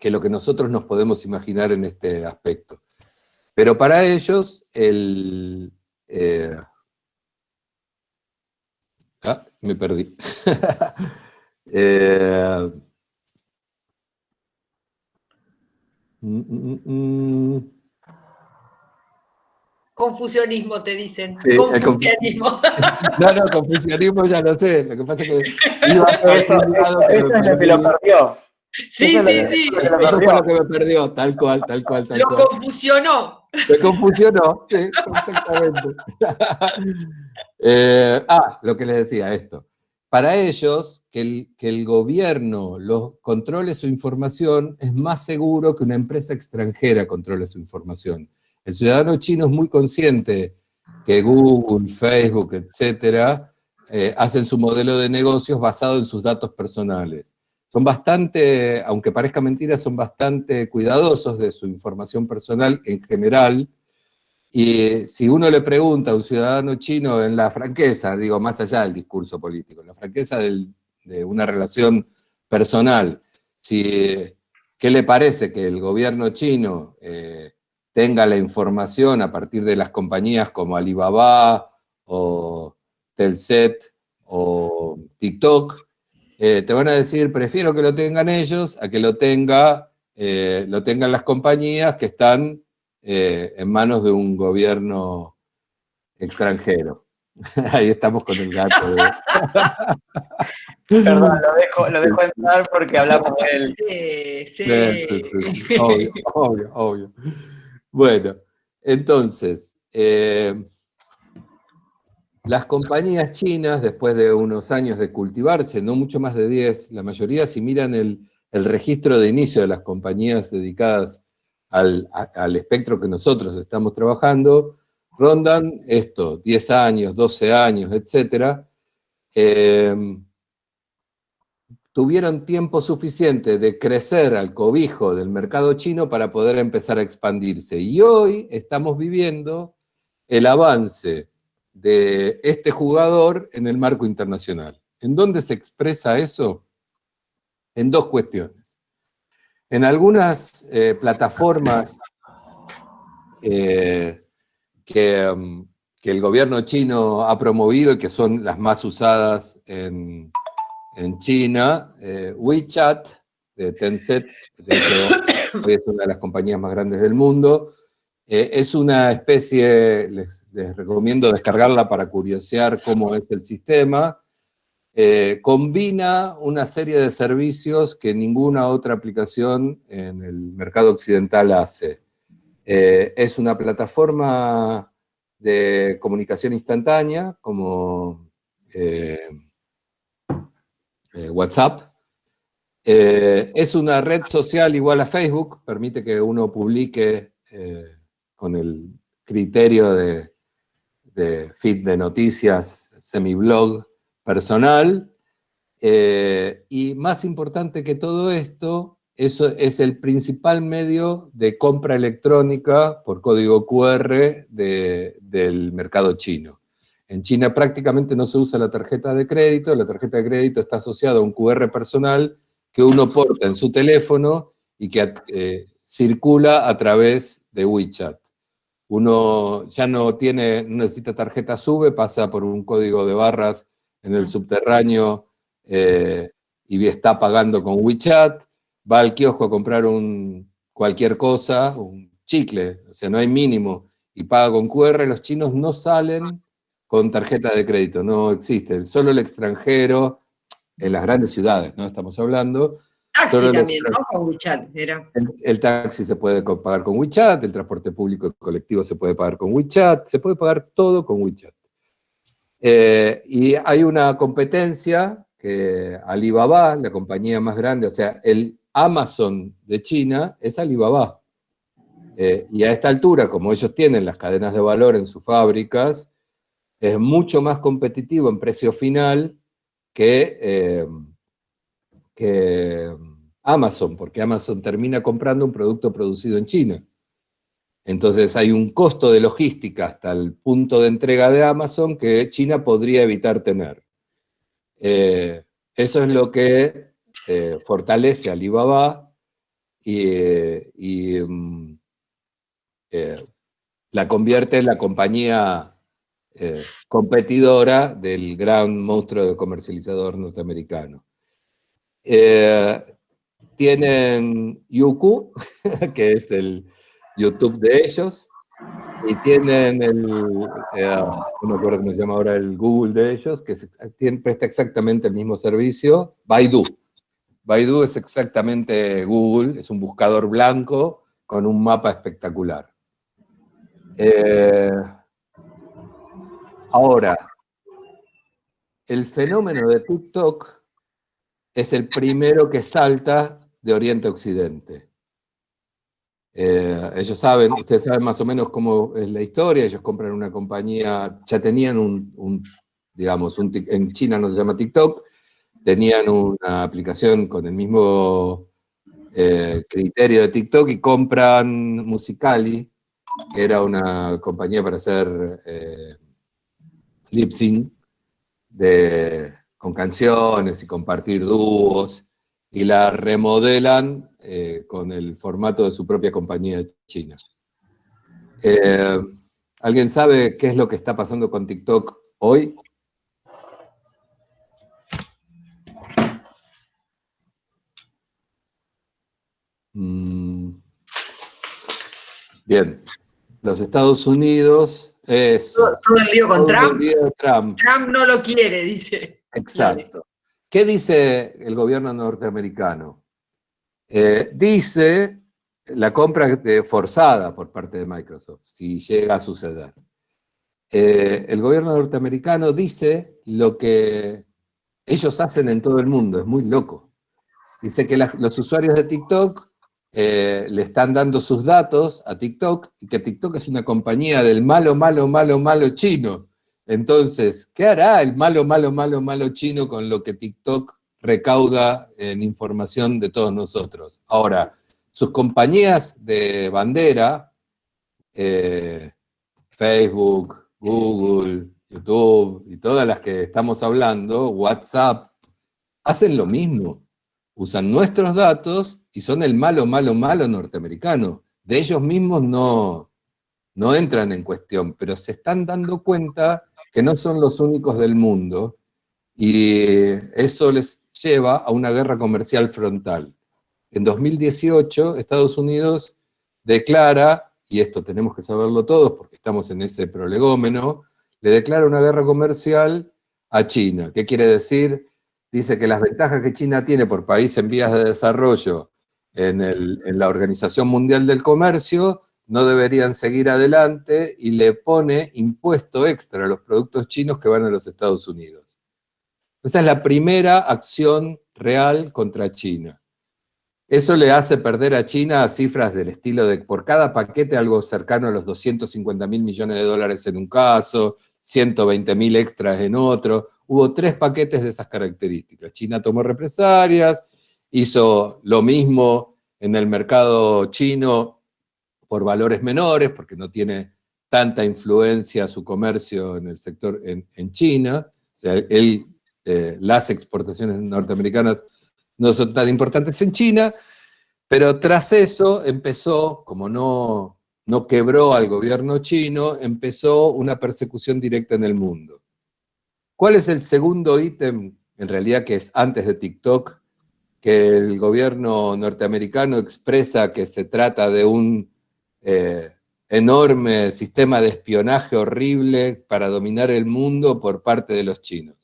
lo que nosotros nos podemos imaginar en este aspecto. Pero para ellos, me perdí. Confusionismo, te dicen. Sí, Confucianismo. No, confucianismo ya lo sé. Lo que pasa es que iba a ser eso es lo que lo perdió. Sí. Eso fue lo que me perdió, tal cual. Lo confusionó. Me confusionó, sí, exactamente. Lo que les decía, esto. Para ellos, que el gobierno los controle su información es más seguro que una empresa extranjera controle su información. El ciudadano chino es muy consciente que Google, Facebook, etcétera, hacen su modelo de negocios basado en sus datos personales. Son bastante, aunque parezca mentira, son bastante cuidadosos de su información personal en general. Y si uno le pregunta a un ciudadano chino en la franqueza, digo, más allá del discurso político, en la franqueza de una relación personal, ¿qué le parece que el gobierno chino tenga la información a partir de las compañías como Alibaba o Telcet o TikTok? Te van a decir, prefiero que lo tengan ellos a que lo tengan las compañías que están en manos de un gobierno extranjero. Ahí estamos con el gato. Perdón, lo dejo entrar porque hablamos de él. Sí. Obvio. Bueno, entonces, las compañías chinas, después de unos años de cultivarse, no mucho más de 10, la mayoría, si miran el registro de inicio de las compañías dedicadas al espectro que nosotros estamos trabajando, rondan 10 años, 12 años, etc. Tuvieron tiempo suficiente de crecer al cobijo del mercado chino para poder empezar a expandirse. Y hoy estamos viviendo el avance de este jugador en el marco internacional. ¿En dónde se expresa eso? En dos cuestiones. En algunas plataformas que el gobierno chino ha promovido y que son las más usadas en en China, WeChat, de Tencent, de hecho, hoy es una de las compañías más grandes del mundo. Es una especie, les recomiendo descargarla para curiosear cómo es el sistema. Combina una serie de servicios que ninguna otra aplicación en el mercado occidental hace. Es una plataforma de comunicación instantánea, como WhatsApp. Es una red social igual a Facebook, permite que uno publique con el criterio de feed de noticias, semi-blog personal, y más importante que todo esto, eso es el principal medio de compra electrónica por código QR del mercado chino. En China prácticamente no se usa la tarjeta de crédito está asociada a un QR personal que uno porta en su teléfono y que circula a través de WeChat. Uno ya no necesita tarjeta SUBE, pasa por un código de barras en el subterráneo y está pagando con WeChat, va al kiosco a comprar cualquier cosa, un chicle, o sea, no hay mínimo, y paga con QR. Los chinos no salen con tarjeta de crédito, no existe, solo el extranjero, en las grandes ciudades, ¿no? Estamos hablando. Taxi también, ¿no? Con WeChat era. El taxi se puede pagar con WeChat, el transporte público colectivo se puede pagar con WeChat, se puede pagar todo con WeChat. Y hay una competencia que Alibaba, la compañía más grande, o sea, el Amazon de China es Alibaba. Y a esta altura, como ellos tienen las cadenas de valor en sus fábricas, es mucho más competitivo en precio final que Amazon, porque Amazon termina comprando un producto producido en China. Entonces hay un costo de logística hasta el punto de entrega de Amazon que China podría evitar tener. Eso es lo que fortalece a Alibaba y la convierte en la compañía competidora del gran monstruo de comercializador norteamericano. Tienen Youku, que es el YouTube de ellos, y tienen no me acuerdo cómo se llama ahora, el Google de ellos, que presta exactamente el mismo servicio. Baidu. Baidu es exactamente Google, es un buscador blanco con un mapa espectacular. Ahora, el fenómeno de TikTok es el primero que salta de Oriente a Occidente. Ustedes saben más o menos cómo es la historia. Ellos compran una compañía, ya tenían en China no se llama TikTok, tenían una aplicación con el mismo criterio de TikTok y compran Musical.ly, que era una compañía para hacer lip sync con canciones y compartir dúos, y la remodelan con el formato de su propia compañía china. ¿Alguien sabe qué es lo que está pasando con TikTok hoy? Bien. Los Estados Unidos, eso. Todo el lío con Trump. El lío de Trump. Trump no lo quiere, dice. Exacto. ¿Qué dice el gobierno norteamericano? Dice la compra forzada por parte de Microsoft, si llega a suceder. El gobierno norteamericano dice lo que ellos hacen en todo el mundo, es muy loco. Dice que los usuarios de TikTok le están dando sus datos a TikTok y que TikTok es una compañía del malo chino. Entonces, ¿qué hará el malo chino con lo que TikTok recauda en información de todos nosotros? Ahora, sus compañías de bandera, Facebook, Google, YouTube y todas las que estamos hablando, WhatsApp, hacen lo mismo. Usan nuestros datos y son el malo norteamericano. De ellos mismos no entran en cuestión, pero se están dando cuenta que no son los únicos del mundo Y eso les lleva a una guerra comercial frontal. En 2018, Estados Unidos declara, y esto tenemos que saberlo todos porque estamos en ese prolegómeno, le declara una guerra comercial a China. ¿Qué quiere decir? Dice que las ventajas que China tiene por país en vías de desarrollo en la Organización Mundial del Comercio no deberían seguir adelante y le pone impuesto extra a los productos chinos que van a los Estados Unidos. Esa es la primera acción real contra China. Eso le hace perder a China cifras del estilo de por cada paquete algo cercano a los 250.000 millones de dólares en un caso, 120.000 extras en otro. Hubo 3 paquetes de esas características. China tomó represalias, hizo lo mismo en el mercado chino por valores menores, porque no tiene tanta influencia su comercio en el sector en China. O sea, las exportaciones norteamericanas no son tan importantes en China, pero tras eso empezó, como no quebró al gobierno chino, empezó una persecución directa en el mundo. ¿Cuál es el segundo ítem, en realidad que es antes de TikTok, que el gobierno norteamericano expresa que se trata de un enorme sistema de espionaje horrible para dominar el mundo por parte de los chinos?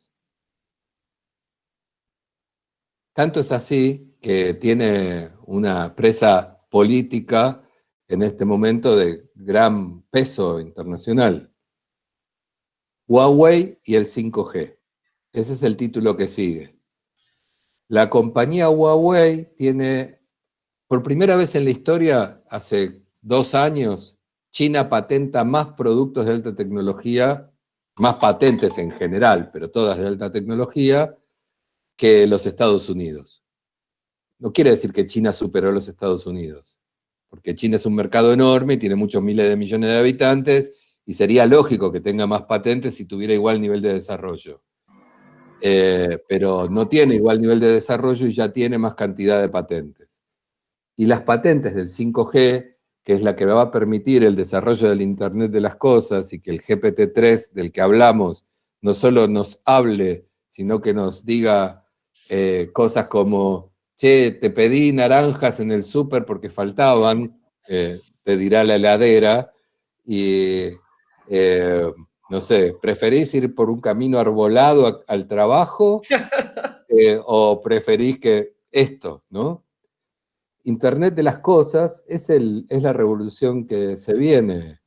Tanto es así que tiene una presa política en este momento de gran peso internacional. Huawei y el 5G. Ese es el título que sigue. La compañía Huawei tiene, por primera vez en la historia, hace 2 años, China patenta más productos de alta tecnología, más patentes en general, pero todas de alta tecnología, que los Estados Unidos. No quiere decir que China superó a los Estados Unidos, porque China es un mercado enorme y tiene muchos miles de millones de habitantes, y sería lógico que tenga más patentes si tuviera igual nivel de desarrollo. Pero no tiene igual nivel de desarrollo y ya tiene más cantidad de patentes. Y las patentes del 5G, que es la que va a permitir el desarrollo del Internet de las cosas y que el GPT-3 del que hablamos no solo nos hable, sino que nos diga cosas como, che, te pedí naranjas en el súper porque faltaban, te dirá la heladera, y no sé, ¿preferís ir por un camino arbolado al trabajo o preferís que esto, ¿no? Internet de las cosas es la revolución que se viene,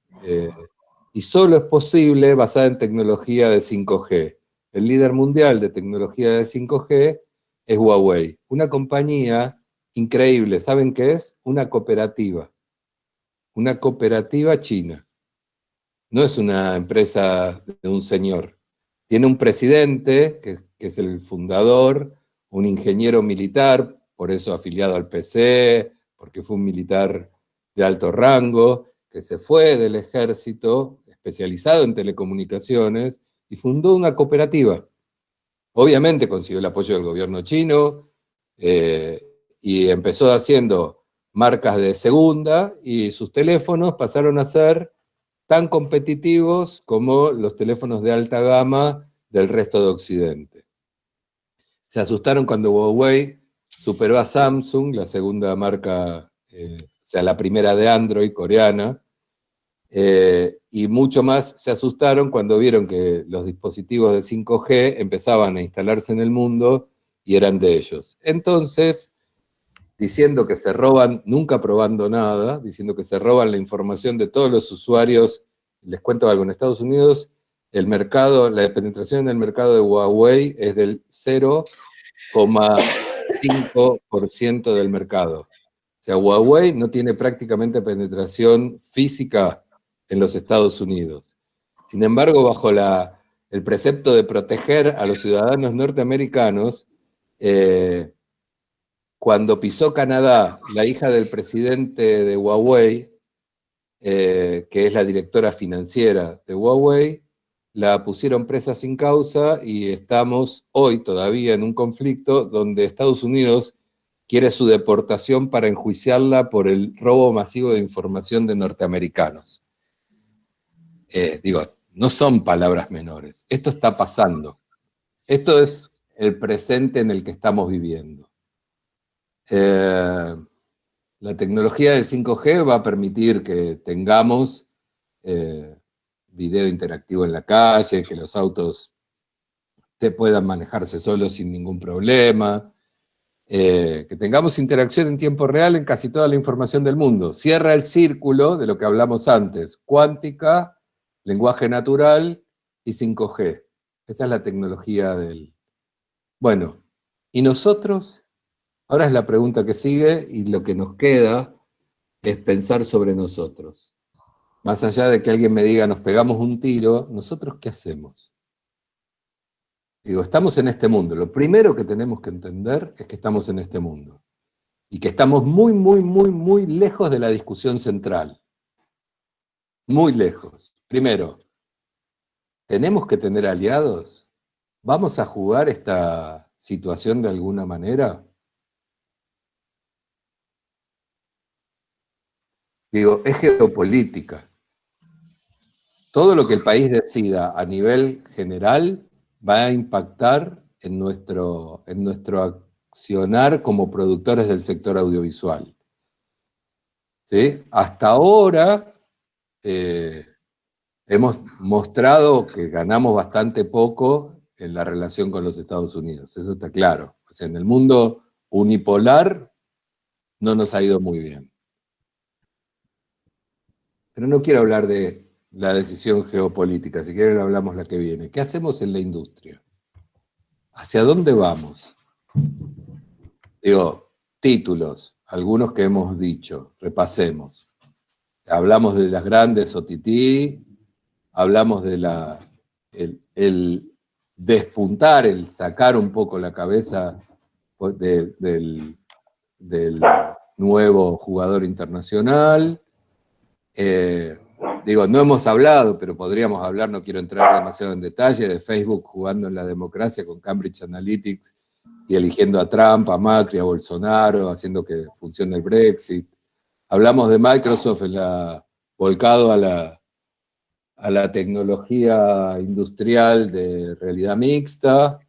y solo es posible basada en tecnología de 5G. El líder mundial de tecnología de 5G es Huawei, una compañía increíble. ¿Saben qué es? Una cooperativa china. No es una empresa de un señor. Tiene un presidente, que es el fundador, un ingeniero militar, por eso afiliado al PC, porque fue un militar de alto rango, que se fue del ejército, especializado en telecomunicaciones, y fundó una cooperativa. Obviamente consiguió el apoyo del gobierno chino, y empezó haciendo marcas de segunda, y sus teléfonos pasaron a ser tan competitivos como los teléfonos de alta gama del resto de Occidente. Se asustaron cuando Huawei superó a Samsung, la segunda marca, o sea, la primera de Android coreana, y mucho más se asustaron cuando vieron que los dispositivos de 5G empezaban a instalarse en el mundo y eran de ellos. Entonces, diciendo que se roban, nunca probando nada, diciendo que se roban la información de todos los usuarios, les cuento algo, en Estados Unidos el mercado, la penetración en el mercado de Huawei es del 0,5% del mercado. O sea, Huawei no tiene prácticamente penetración física en los Estados Unidos. Sin embargo, bajo el precepto de proteger a los ciudadanos norteamericanos, cuando pisó Canadá, la hija del presidente de Huawei, que es la directora financiera de Huawei, la pusieron presa sin causa y estamos hoy todavía en un conflicto donde Estados Unidos quiere su deportación para enjuiciarla por el robo masivo de información de norteamericanos. Digo, no son palabras menores, esto está pasando. esto es el presente en el que estamos viviendo. La tecnología del 5G va a permitir que tengamos video interactivo en la calle, que los autos te puedan manejarse solos sin ningún problema, que tengamos interacción en tiempo real en casi toda la información del mundo. Cierra el círculo de lo que hablamos antes, cuántica, lenguaje natural y 5G. Esa es la tecnología del... Bueno, ¿y nosotros? Ahora es la pregunta que sigue y lo que nos queda es pensar sobre nosotros. Más allá de que alguien me diga, nos pegamos un tiro, ¿nosotros qué hacemos? Digo, estamos en este mundo. Lo primero que tenemos que entender es que estamos en este mundo. Y que estamos muy, muy, muy, muy lejos de la discusión central. Muy lejos. Primero, ¿tenemos que tener aliados? ¿Vamos a jugar esta situación de alguna manera? Digo, es geopolítica. Todo lo que el país decida a nivel general va a impactar en nuestro accionar como productores del sector audiovisual. ¿Sí? Hasta ahora hemos mostrado que ganamos bastante poco en la relación con los Estados Unidos, eso está claro. O sea, en el mundo unipolar no nos ha ido muy bien. Pero no quiero hablar de la decisión geopolítica, si quieren hablamos la que viene. ¿Qué hacemos en la industria? ¿Hacia dónde vamos? Digo, títulos, algunos que hemos dicho, repasemos. Hablamos de las grandes OTT, hablamos de el despuntar, el sacar un poco la cabeza del nuevo jugador internacional. Digo, no hemos hablado, pero podríamos hablar, no quiero entrar demasiado en detalle, de Facebook jugando en la democracia con Cambridge Analytics y eligiendo a Trump, a Macri, a Bolsonaro, haciendo que funcione el Brexit. Hablamos de Microsoft volcado a la tecnología industrial de realidad mixta.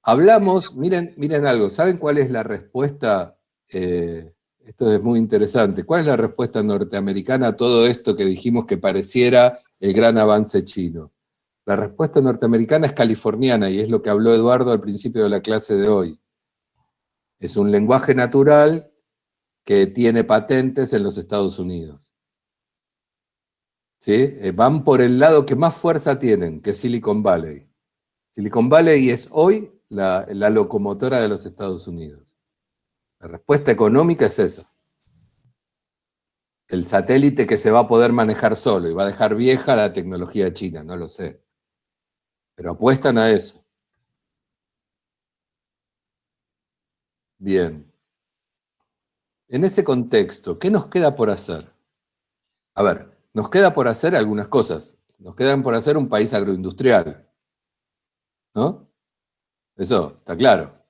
Hablamos, miren algo, ¿saben cuál es la respuesta? Esto es muy interesante. ¿Cuál es la respuesta norteamericana a todo esto que dijimos que pareciera el gran avance chino? La respuesta norteamericana es californiana y es lo que habló Eduardo al principio de la clase de hoy. Es un lenguaje natural que tiene patentes en los Estados Unidos. ¿Sí? Van por el lado que más fuerza tienen, que es Silicon Valley. Silicon Valley es hoy la locomotora de los Estados Unidos. La respuesta económica es esa. El satélite que se va a poder manejar solo y va a dejar vieja la tecnología china, no lo sé. Pero apuestan a eso. Bien. En ese contexto, ¿qué nos queda por hacer? A ver, nos queda por hacer algunas cosas. Nos quedan por hacer un país agroindustrial. ¿No? Eso está claro.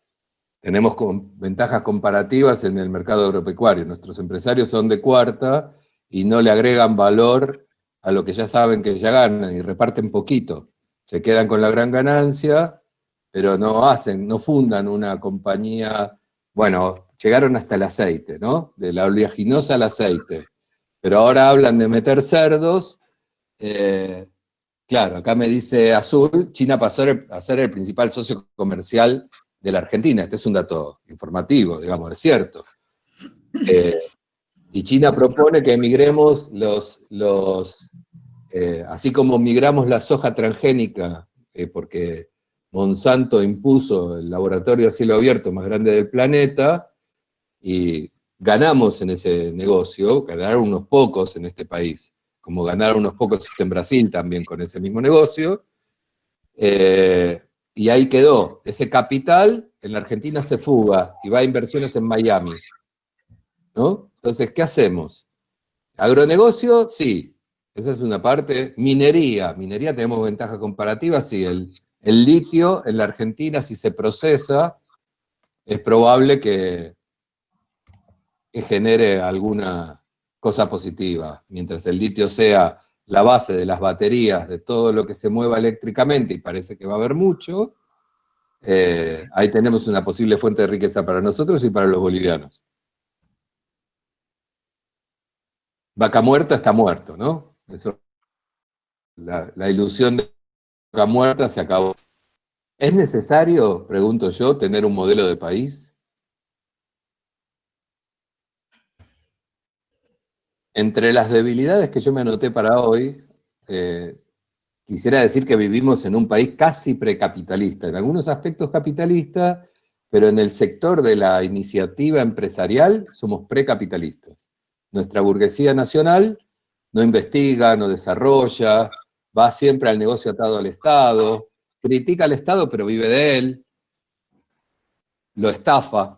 Tenemos ventajas comparativas en el mercado agropecuario. Nuestros empresarios son de cuarta y no le agregan valor a lo que ya saben que ya ganan y reparten poquito. Se quedan con la gran ganancia, pero no fundan una compañía. Bueno, llegaron hasta el aceite, ¿no? De la oleaginosa al aceite. Pero ahora hablan de meter cerdos. Claro, acá me dice Azul, China pasó a ser el principal socio comercial de la Argentina. Este es un dato informativo, digamos, es cierto. Y China propone que migremos así como migramos la soja transgénica, porque Monsanto impuso el laboratorio a cielo abierto más grande del planeta, y ganamos en ese negocio, ganaron unos pocos en este país, como ganaron unos pocos en Brasil también con ese mismo negocio, y ahí quedó. Ese capital en la Argentina se fuga y va a inversiones en Miami, ¿no? Entonces, ¿qué hacemos? Agronegocio, sí, esa es una parte. Minería tenemos ventaja comparativa, sí, el litio en la Argentina, si se procesa, es probable que genere alguna cosa positiva. Mientras el litio sea la base de las baterías, de todo lo que se mueva eléctricamente, y parece que va a haber mucho, ahí tenemos una posible fuente de riqueza para nosotros y para los bolivianos. Vaca muerta está muerto, ¿no? Eso, la ilusión de vaca muerta se acabó. ¿Es necesario, pregunto yo, tener un modelo de país? Entre las debilidades que yo me anoté para hoy, quisiera decir que vivimos en un país casi precapitalista, en algunos aspectos capitalista, pero en el sector de la iniciativa empresarial somos precapitalistas. Nuestra burguesía nacional no investiga, no desarrolla, va siempre al negocio atado al Estado, critica al Estado pero vive de él, lo estafa,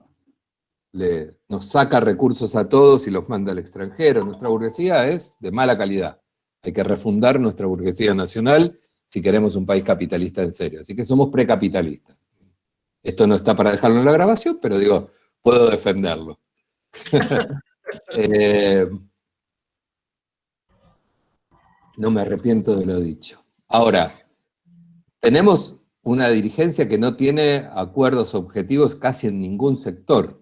nos saca recursos a todos y los manda al extranjero. Nuestra burguesía es de mala calidad. Hay que refundar nuestra burguesía nacional si queremos un país capitalista en serio. Así que somos precapitalistas. Esto no está para dejarlo en la grabación, pero digo, puedo defenderlo. No me arrepiento de lo dicho. Ahora, tenemos una dirigencia que no tiene acuerdos objetivos casi en ningún sector.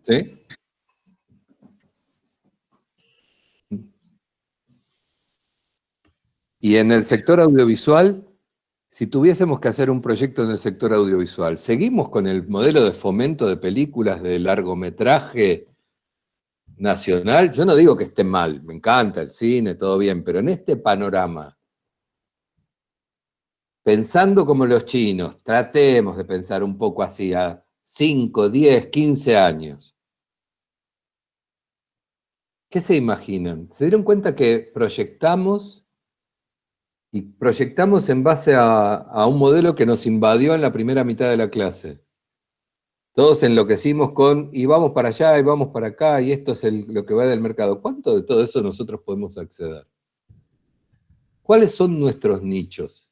¿Sí? Y en el sector audiovisual, si tuviésemos que hacer un proyecto en el sector audiovisual, ¿seguimos con el modelo de fomento de películas de largometraje nacional? Yo no digo que esté mal, me encanta el cine, todo bien, pero en este panorama, pensando como los chinos, tratemos de pensar un poco así, a 5, 10, 15 años. ¿Qué se imaginan? ¿Se dieron cuenta que proyectamos en base a un modelo que nos invadió en la primera mitad de la clase? Todos enloquecimos con, y vamos para allá, y vamos para acá, y esto es lo que va del mercado. ¿Cuánto de todo eso nosotros podemos acceder? ¿Cuáles son nuestros nichos?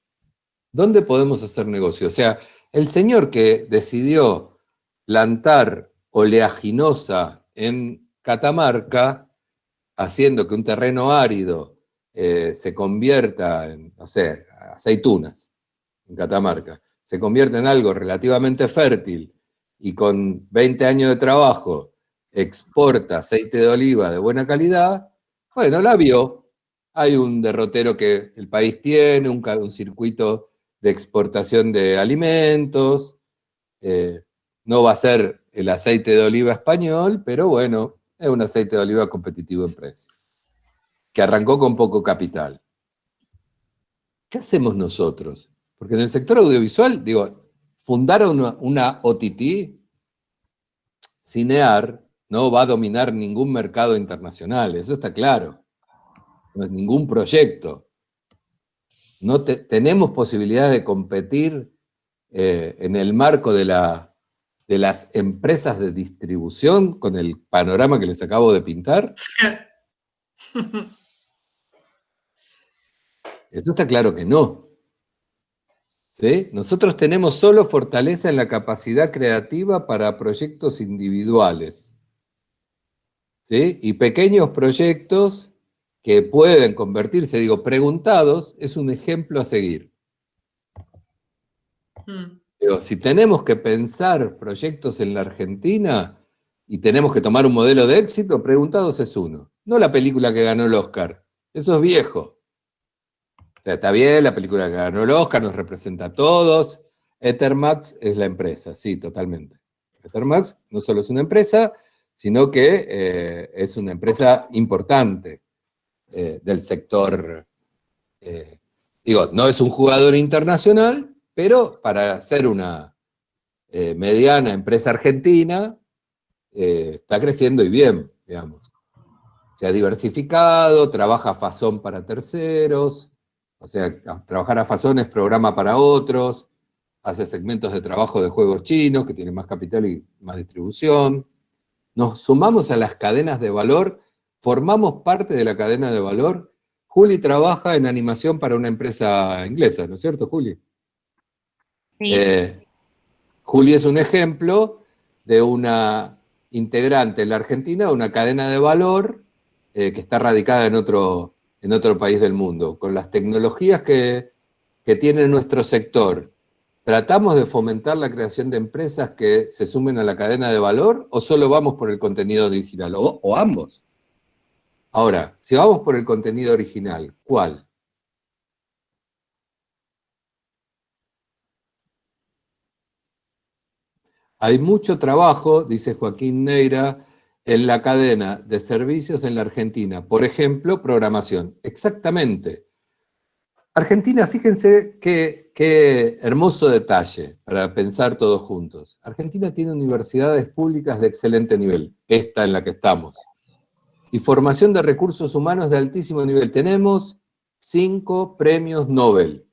¿Dónde podemos hacer negocio? O sea, el señor que decidió plantar oleaginosa en Catamarca, haciendo que un terreno árido se convierta en, no sé, aceitunas en Catamarca, se convierta en algo relativamente fértil y con 20 años de trabajo exporta aceite de oliva de buena calidad, bueno, la vio. Hay un derrotero que el país tiene, un circuito de exportación de alimentos, no va a ser el aceite de oliva español, pero bueno, es un aceite de oliva competitivo en precio, que arrancó con poco capital. ¿Qué hacemos nosotros? Porque en el sector audiovisual, digo, fundar una OTT, Cinear, no va a dominar ningún mercado internacional, eso está claro. No es ningún proyecto. No tenemos posibilidades de competir en el marco de las empresas de distribución con el panorama que les acabo de pintar. Esto está claro que no. ¿Sí? Nosotros tenemos solo fortaleza en la capacidad creativa para proyectos individuales. ¿Sí? Y pequeños proyectos que pueden convertirse, digo, Preguntados es un ejemplo a seguir. Digo, si tenemos que pensar proyectos en la Argentina y tenemos que tomar un modelo de éxito, Preguntados es uno. No la película que ganó el Oscar. Eso es viejo. O sea, está bien, la película que ganó el Oscar nos representa a todos. Ethermax es la empresa, sí, totalmente. Ethermax no solo es una empresa, sino que es una empresa importante del sector. Digo, no es un jugador internacional, pero para ser una mediana empresa argentina, está creciendo y bien, digamos. Se ha diversificado, trabaja Fazón para terceros, o sea, trabajar a Fazón es programa para otros, hace segmentos de trabajo de juegos chinos, que tienen más capital y más distribución. Nos sumamos a las cadenas de valor, formamos parte de la cadena de valor. Juli trabaja en animación para una empresa inglesa, ¿no es cierto, Juli? Sí. Juli es un ejemplo de una integrante en la Argentina de una cadena de valor que está radicada en otro país del mundo. Con las tecnologías que tiene nuestro sector, ¿tratamos de fomentar la creación de empresas que se sumen a la cadena de valor o solo vamos por el contenido digital? O ambos. Ahora, si vamos por el contenido original, ¿cuál? Hay mucho trabajo, dice Joaquín Neira, en la cadena de servicios en la Argentina. Por ejemplo, programación. Exactamente. Argentina, fíjense qué hermoso detalle para pensar todos juntos. Argentina tiene universidades públicas de excelente nivel, esta en la que estamos. Y formación de recursos humanos de altísimo nivel. Tenemos 5 premios Nobel.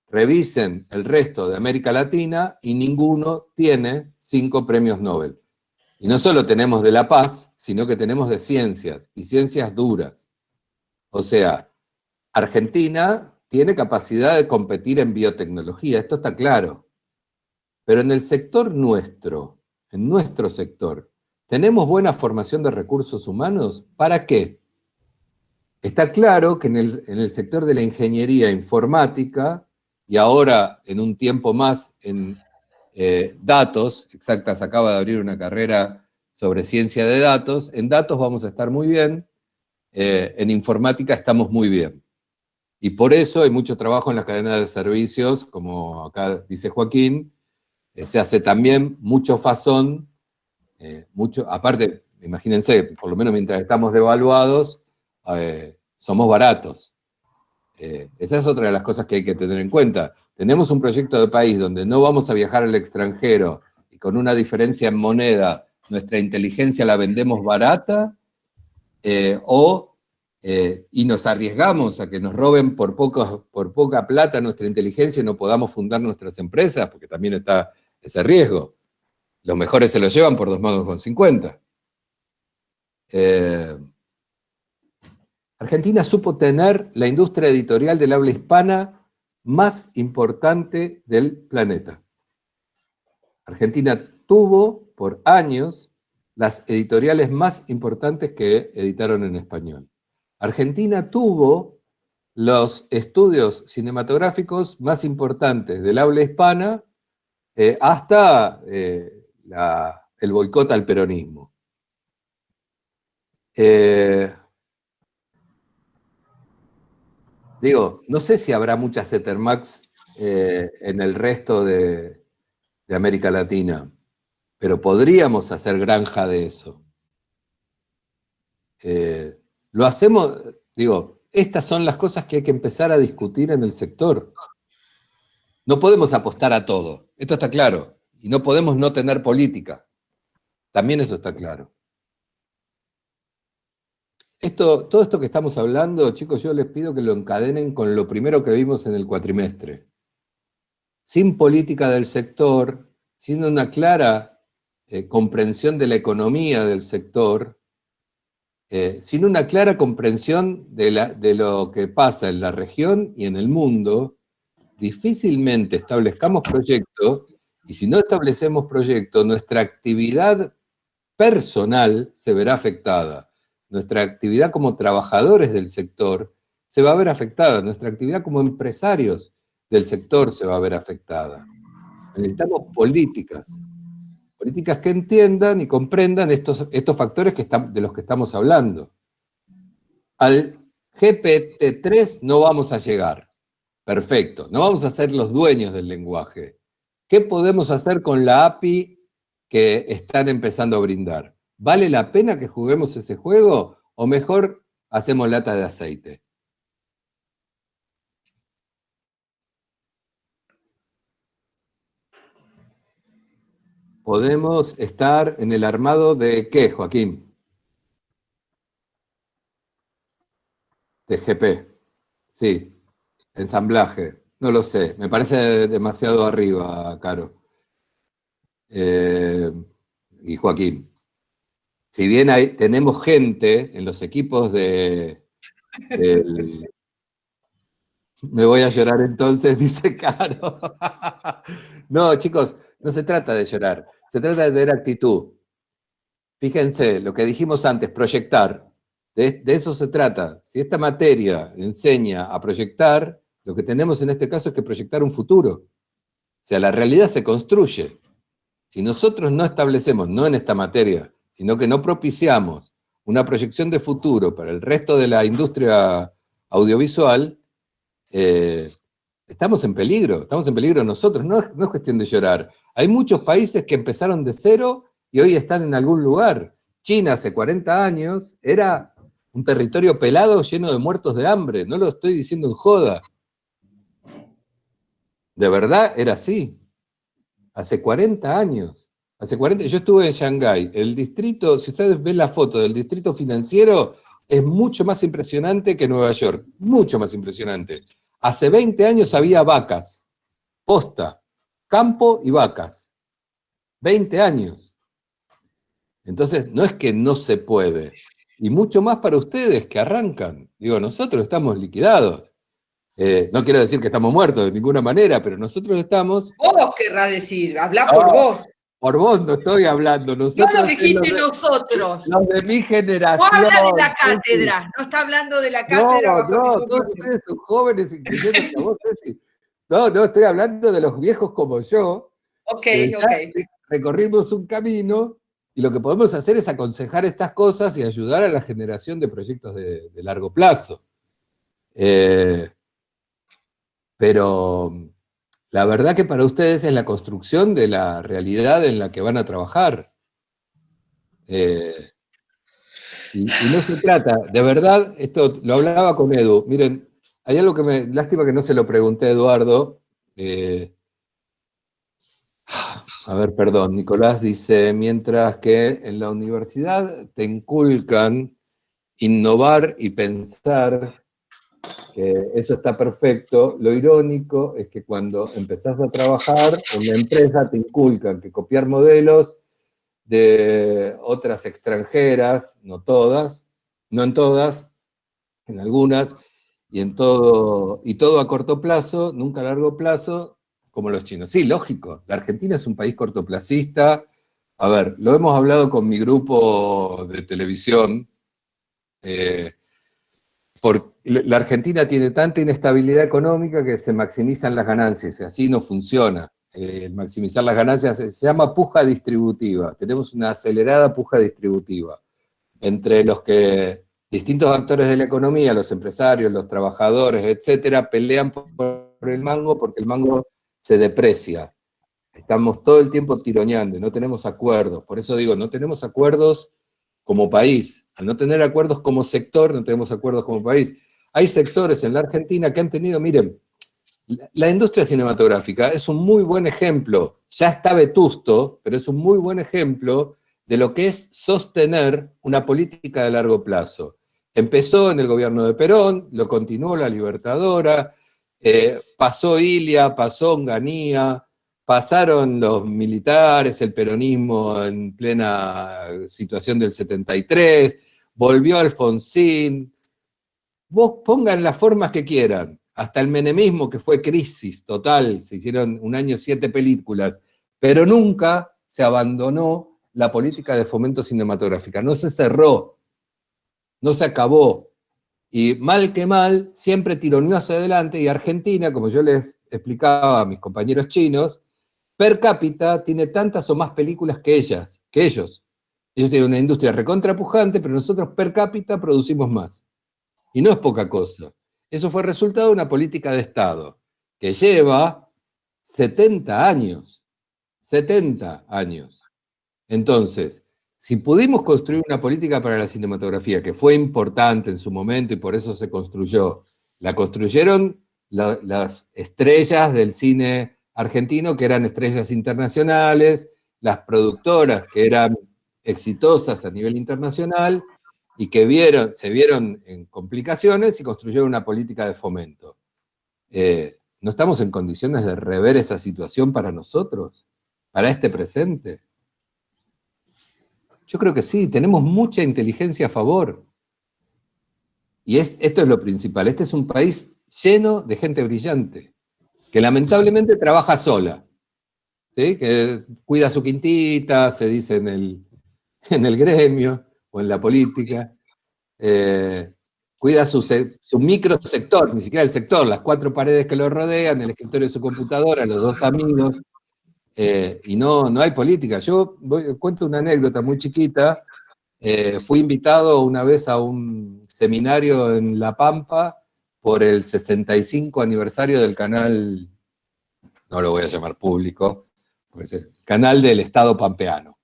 Revisen el resto de América Latina y ninguno tiene 5 premios Nobel. Y no solo tenemos de la paz, sino que tenemos de ciencias, y ciencias duras. O sea, Argentina tiene capacidad de competir en biotecnología, esto está claro. Pero en el sector nuestro, en nuestro sector, ¿tenemos buena formación de recursos humanos? ¿Para qué? Está claro que en el sector de la ingeniería informática, y ahora en un tiempo más en datos, Exactas acaba de abrir una carrera sobre ciencia de datos, en datos vamos a estar muy bien, en informática estamos muy bien. Y por eso hay mucho trabajo en las cadenas de servicios, como acá dice Joaquín, se hace también mucho fazón, aparte, imagínense, por lo menos mientras estamos devaluados, somos baratos. Esa es otra de las cosas que hay que tener en cuenta. Tenemos un proyecto de país donde no vamos a viajar al extranjero y con una diferencia en moneda, nuestra inteligencia la vendemos barata, y nos arriesgamos a que nos roben por poca plata nuestra inteligencia y no podamos fundar nuestras empresas, porque también está ese riesgo. Los mejores se lo llevan por 2,50 mangos. Argentina supo tener la industria editorial del habla hispana más importante del planeta. Argentina tuvo por años las editoriales más importantes que editaron en español. Argentina tuvo los estudios cinematográficos más importantes del habla hispana hasta el boicot al peronismo. Digo, no sé si habrá muchas Ethermax en el resto de América Latina, pero podríamos hacer granja de eso. Lo hacemos, digo, estas son las cosas que hay que empezar a discutir en el sector. No podemos apostar a todo, esto está claro, y no podemos no tener política. También eso está claro. Todo esto que estamos hablando, chicos, yo les pido que lo encadenen con lo primero que vimos en el cuatrimestre. Sin política del sector, sin una clara comprensión de la economía del sector, sin una clara comprensión de lo que pasa en la región y en el mundo, difícilmente establezcamos proyectos, y si no establecemos proyectos, nuestra actividad personal se verá afectada. Nuestra actividad como trabajadores del sector se va a ver afectada. Nuestra actividad como empresarios del sector se va a ver afectada. Necesitamos políticas que entiendan y comprendan estos factores de los que estamos hablando. Al GPT-3 no vamos a llegar. Perfecto, no vamos a ser los dueños del lenguaje. ¿Qué podemos hacer con la API que están empezando a brindar? ¿Vale la pena que juguemos ese juego o mejor hacemos lata de aceite? Podemos estar en el armado de ¿qué, Joaquín? De GP. Sí, ensamblaje. No lo sé, me parece demasiado arriba, Caro. Y Joaquín. Si bien tenemos gente en los equipos me voy a llorar entonces, dice Caro. No, chicos, no se trata de llorar, se trata de tener actitud. Fíjense, lo que dijimos antes, proyectar. De eso se trata. Si esta materia enseña a proyectar, lo que tenemos en este caso es que proyectar un futuro. O sea, la realidad se construye. Si nosotros no establecemos, no en esta materia, sino que no propiciamos una proyección de futuro para el resto de la industria audiovisual, estamos en peligro nosotros, no es cuestión de llorar. Hay muchos países que empezaron de cero y hoy están en algún lugar. China hace 40 años era un territorio pelado lleno de muertos de hambre, no lo estoy diciendo en joda. De verdad era así. Hace 40 años. Yo estuve en Shanghái. El distrito, si ustedes ven la foto del distrito financiero, es mucho más impresionante que Nueva York. Mucho más impresionante. Hace 20 años había vacas. Posta. Campo y vacas. 20 años. Entonces, no es que no se puede. Y mucho más para ustedes que arrancan. Digo, nosotros estamos liquidados. No quiero decir que estamos muertos de ninguna manera, pero nosotros estamos... Vos querrás decir, hablá por vos. Por vos no estoy hablando. Nosotros No lo dijiste nosotros. Los de mi generación. No habla de la cátedra, no está hablando de la cátedra. No, todos ustedes son jóvenes, incluyendo a vos, Ceci. No, estoy hablando de los viejos como yo. Ok. Recorrimos un camino y lo que podemos hacer es aconsejar estas cosas y ayudar a la generación de proyectos de largo plazo. Pero la verdad que para ustedes es la construcción de la realidad en la que van a trabajar. Y no se trata, de verdad, esto lo hablaba con Edu, miren, hay algo que lástima que no se lo pregunté a Eduardo. A ver, perdón, Nicolás dice, mientras que en la universidad te inculcan innovar y pensar, que eso está perfecto, lo irónico es que cuando empezás a trabajar en la empresa te inculcan que copiar modelos de otras extranjeras, no en todas, en algunas, y todo a corto plazo, nunca a largo plazo, como los chinos. Sí, lógico, la Argentina es un país cortoplacista. A ver, lo hemos hablado con mi grupo de televisión, porque la Argentina tiene tanta inestabilidad económica que se maximizan las ganancias, y así no funciona. Maximizar las ganancias se llama puja distributiva. Tenemos una acelerada puja distributiva entre los que distintos actores de la economía, los empresarios, los trabajadores, etcétera, pelean por el mango porque el mango se deprecia. Estamos todo el tiempo tironeando y no tenemos acuerdos. Por eso digo, no tenemos acuerdos como país. Al no tener acuerdos como sector, no tenemos acuerdos como país. Hay sectores en la Argentina que han tenido, miren, la industria cinematográfica es un muy buen ejemplo, ya está vetusto, pero es un muy buen ejemplo de lo que es sostener una política de largo plazo. Empezó en el gobierno de Perón, lo continuó la Libertadora, pasó Ilia, pasó Onganía, pasaron los militares, el peronismo en plena situación del 73, volvió Alfonsín. Vos pongan las formas que quieran, hasta el menemismo, que fue crisis total, se hicieron un año 7 películas, pero nunca se abandonó la política de fomento cinematográfica, no se cerró, no se acabó. Y mal que mal, siempre tironeó hacia adelante, y Argentina, como yo les explicaba a mis compañeros chinos, per cápita tiene tantas o más películas que ellos. Ellos tienen una industria recontrapujante, pero nosotros per cápita producimos más. Y no es poca cosa. Eso fue resultado de una política de Estado que lleva 70 años. 70 años. Entonces, si pudimos construir una política para la cinematografía, que fue importante en su momento y por eso se construyó, la construyeron las estrellas del cine argentino, que eran estrellas internacionales, las productoras que eran exitosas a nivel internacional, y que se vieron en complicaciones y construyeron una política de fomento. ¿No estamos en condiciones de rever esa situación para nosotros? ¿Para este presente? Yo creo que sí, tenemos mucha inteligencia a favor. Y esto es lo principal. Este es un país lleno de gente brillante, que lamentablemente trabaja sola, ¿sí? Que cuida su quintita, se dice en el gremio o en la política, cuida su microsector, ni siquiera el sector, las 4 paredes que lo rodean, el escritorio de su computadora, los 2 amigos, y no hay política. Yo cuento una anécdota muy chiquita. Fui invitado una vez a un seminario en La Pampa por el 65 aniversario del canal, no lo voy a llamar público, pues es el canal del Estado Pampeano.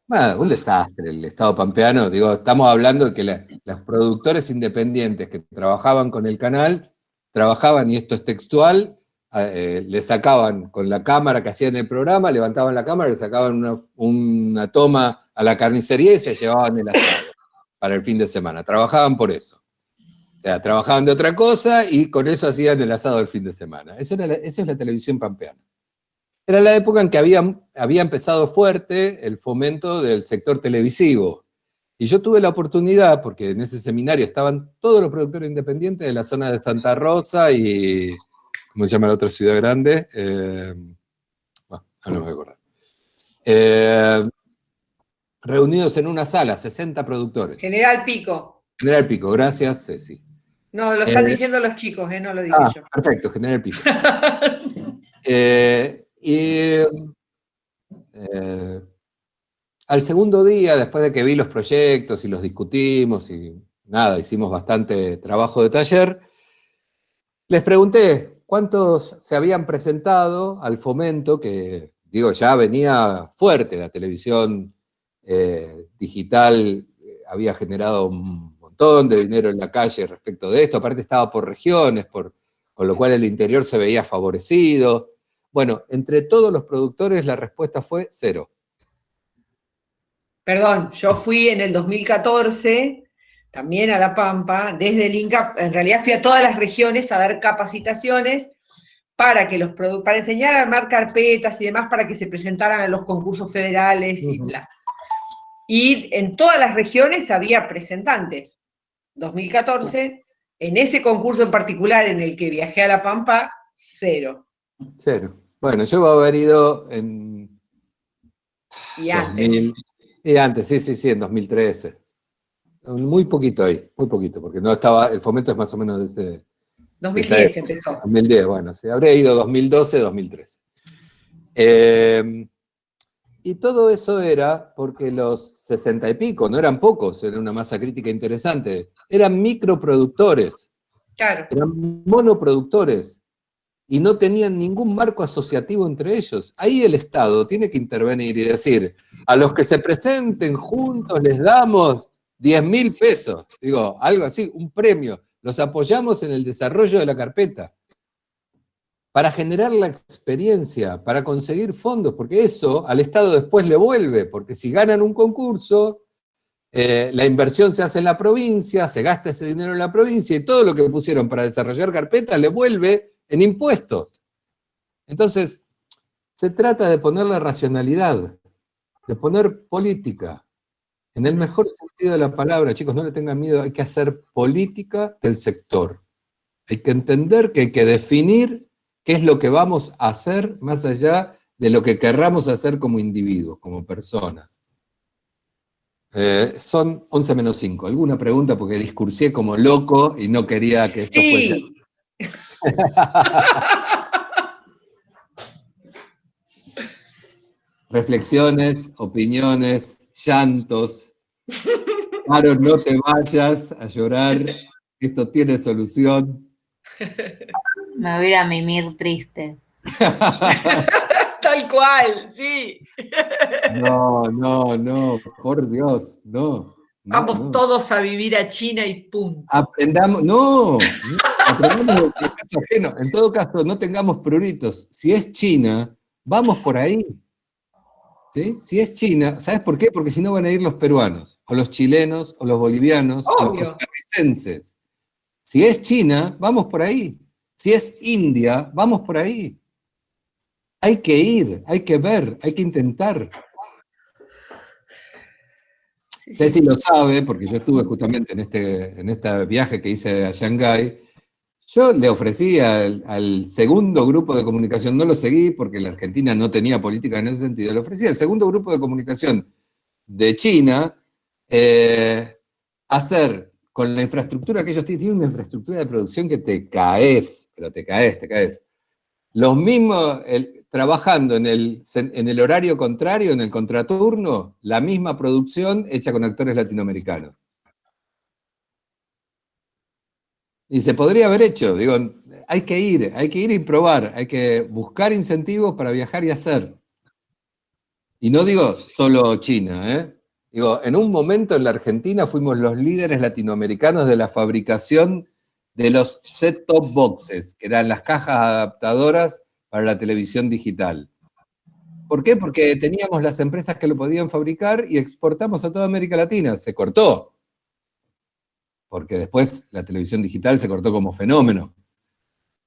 Un desastre el Estado Pampeano. Digo, estamos hablando de que los productores independientes que trabajaban con el canal, trabajaban, y esto es textual, le sacaban con la cámara que hacían el programa, levantaban la cámara, le sacaban una toma a la carnicería y se llevaban el asado para el fin de semana. Trabajaban por eso. O sea, trabajaban de otra cosa y con eso hacían el asado del fin de semana. Esa es la televisión pampeana. Era la época en que había empezado fuerte el fomento del sector televisivo. Y yo tuve la oportunidad, porque en ese seminario estaban todos los productores independientes de la zona de Santa Rosa y... ¿Cómo se llama la otra ciudad grande? No me voy a acordar. Reunidos en una sala, 60 productores. General Pico. General Pico, gracias, Ceci. No, lo están diciendo los chicos, no lo dije yo. Perfecto, General Pico. Al segundo día, después de que vi los proyectos y los discutimos y nada, hicimos bastante trabajo de taller, les pregunté cuántos se habían presentado al fomento, que digo, ya venía fuerte, la televisión digital había generado un montón de dinero en la calle respecto de esto, aparte estaba por regiones, con lo cual el interior se veía favorecido. Bueno, entre todos los productores la respuesta fue 0. Perdón, yo fui en el 2014, también a La Pampa, desde el INCA, en realidad fui a todas las regiones a dar capacitaciones para enseñar a armar carpetas y demás, para que se presentaran a los concursos federales y bla. Y en todas las regiones había representantes. 2014, en ese concurso en particular en el que viajé a La Pampa, 0. 0. Bueno, yo voy a haber ido en... Y antes. Y antes, sí, en 2013. Muy poquito ahí, muy poquito, porque no estaba, el fomento es más o menos desde... 2010 empezó. 2010, bueno, sí, habría ido 2012, 2013. Y todo eso era porque los 60 y pico, no eran pocos, era una masa crítica interesante, eran microproductores, claro, eran monoproductores, y no tenían ningún marco asociativo entre ellos. Ahí el Estado tiene que intervenir y decir, a los que se presenten juntos les damos 10.000 pesos, digo, algo así, un premio, los apoyamos en el desarrollo de la carpeta, para generar la experiencia, para conseguir fondos, porque eso al Estado después le vuelve, porque si ganan un concurso, la inversión se hace en la provincia, se gasta ese dinero en la provincia, y todo lo que pusieron para desarrollar carpetas le vuelve en impuestos. Entonces, se trata de poner la racionalidad, de poner política, en el mejor sentido de la palabra, chicos, no le tengan miedo, hay que hacer política del sector. Hay que entender que hay que definir qué es lo que vamos a hacer más allá de lo que querramos hacer como individuos, como personas. Son 11 menos 5. ¿Alguna pregunta? Porque discursé como loco y no quería que esto fuese... Reflexiones, opiniones, llantos. Maro, no te vayas a llorar, esto tiene solución. Me voy a ir a mimir triste. Tal cual, sí. No, por Dios, no. Vamos todos a vivir a China y pum. Aprendamos del caso ajeno. En todo caso, no tengamos pruritos. Si es China, vamos por ahí. ¿Sí? Si es China, ¿sabes por qué? Porque si no van a ir los peruanos, o los chilenos, o los bolivianos, o los costarricenses. Si es China, vamos por ahí. Si es India, vamos por ahí. Hay que ir, hay que ver, hay que intentar. Sí. Ceci lo sabe, porque yo estuve justamente en este viaje que hice a Shanghái. Yo le ofrecí al segundo grupo de comunicación, no lo seguí porque la Argentina no tenía política en ese sentido, le ofrecí al segundo grupo de comunicación de China hacer con la infraestructura que ellos tienen una infraestructura de producción que te caes, pero te caes. Los mismos, trabajando en el horario contrario, en el contraturno, la misma producción hecha con actores latinoamericanos. Y se podría haber hecho, digo, hay que ir y probar, hay que buscar incentivos para viajar y hacer. Y no digo solo China, ¿eh? Digo, en un momento en la Argentina fuimos los líderes latinoamericanos de la fabricación de los set-top boxes, que eran las cajas adaptadoras para la televisión digital. ¿Por qué? Porque teníamos las empresas que lo podían fabricar y exportamos a toda América Latina. Se cortó, porque después la televisión digital se cortó como fenómeno.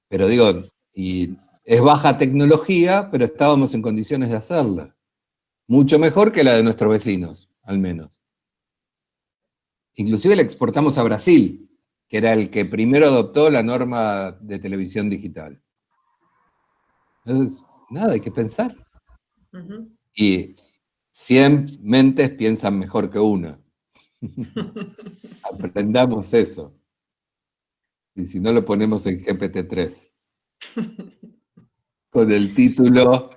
Pero digo, y es baja tecnología, pero estábamos en condiciones de hacerla. Mucho mejor que la de nuestros vecinos, al menos. Inclusive la exportamos a Brasil, que era el que primero adoptó la norma de televisión digital. Entonces, nada, hay que pensar. Ujú. Y 100 mentes piensan mejor que una. Aprendamos eso. Y si no, lo ponemos en GPT-3. Con el título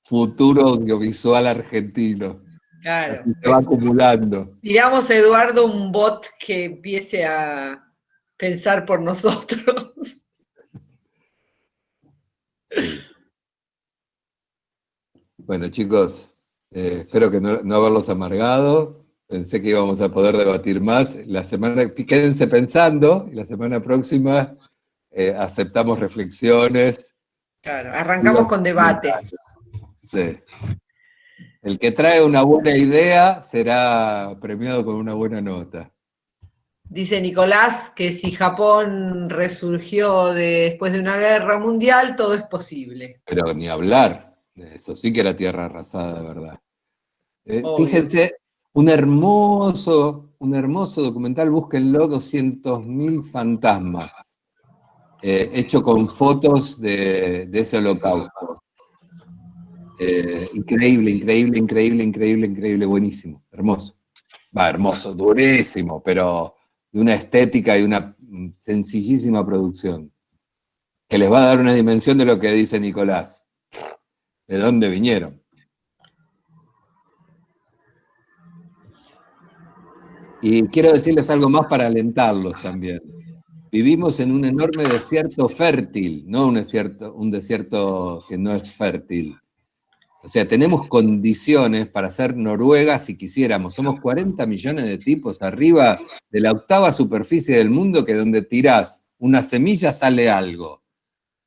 Futuro Audiovisual Argentino. Claro. Así se va acumulando. Pidamos a Eduardo un bot que empiece a pensar por nosotros. Sí. Bueno, chicos, espero que no haberlos amargado. Pensé que íbamos a poder debatir más. Quédense pensando, y la semana próxima aceptamos reflexiones. Claro, arrancamos con debates. Sí. El que trae una buena idea será premiado con una buena nota. Dice Nicolás que si Japón resurgió después de una guerra mundial, todo es posible. Pero ni hablar. Eso sí que era tierra arrasada, de verdad. Obvio. Fíjense, un hermoso documental, búsquenlo, 200.000 fantasmas, hecho con fotos de ese holocausto. Increíble, buenísimo, hermoso. Hermoso, durísimo, pero de una estética y una sencillísima producción, que les va a dar una dimensión de lo que dice Nicolás. ¿De dónde vinieron? Y quiero decirles algo más para alentarlos también. Vivimos en un enorme desierto fértil, no un desierto que no es fértil. O sea, tenemos condiciones para ser Noruega si quisiéramos. Somos 40 millones de tipos arriba de la octava superficie del mundo, que donde tirás una semilla sale algo.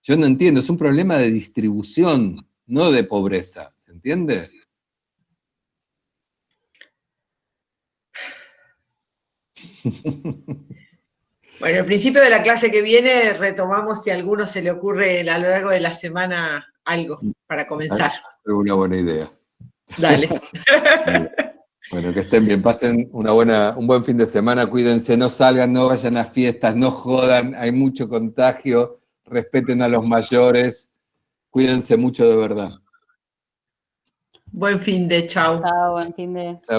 Yo no entiendo, es un problema de distribución, no de pobreza. ¿Se entiende? Bueno, al principio de la clase que viene retomamos si a alguno se le ocurre a lo largo de la semana algo para comenzar. Es una buena idea. Dale. Bueno, que estén bien, pasen un buen fin de semana, cuídense, no salgan, no vayan a fiestas, no jodan, hay mucho contagio, respeten a los mayores, cuídense mucho de verdad. Buen fin de, chau. Chao, buen fin de. Chau.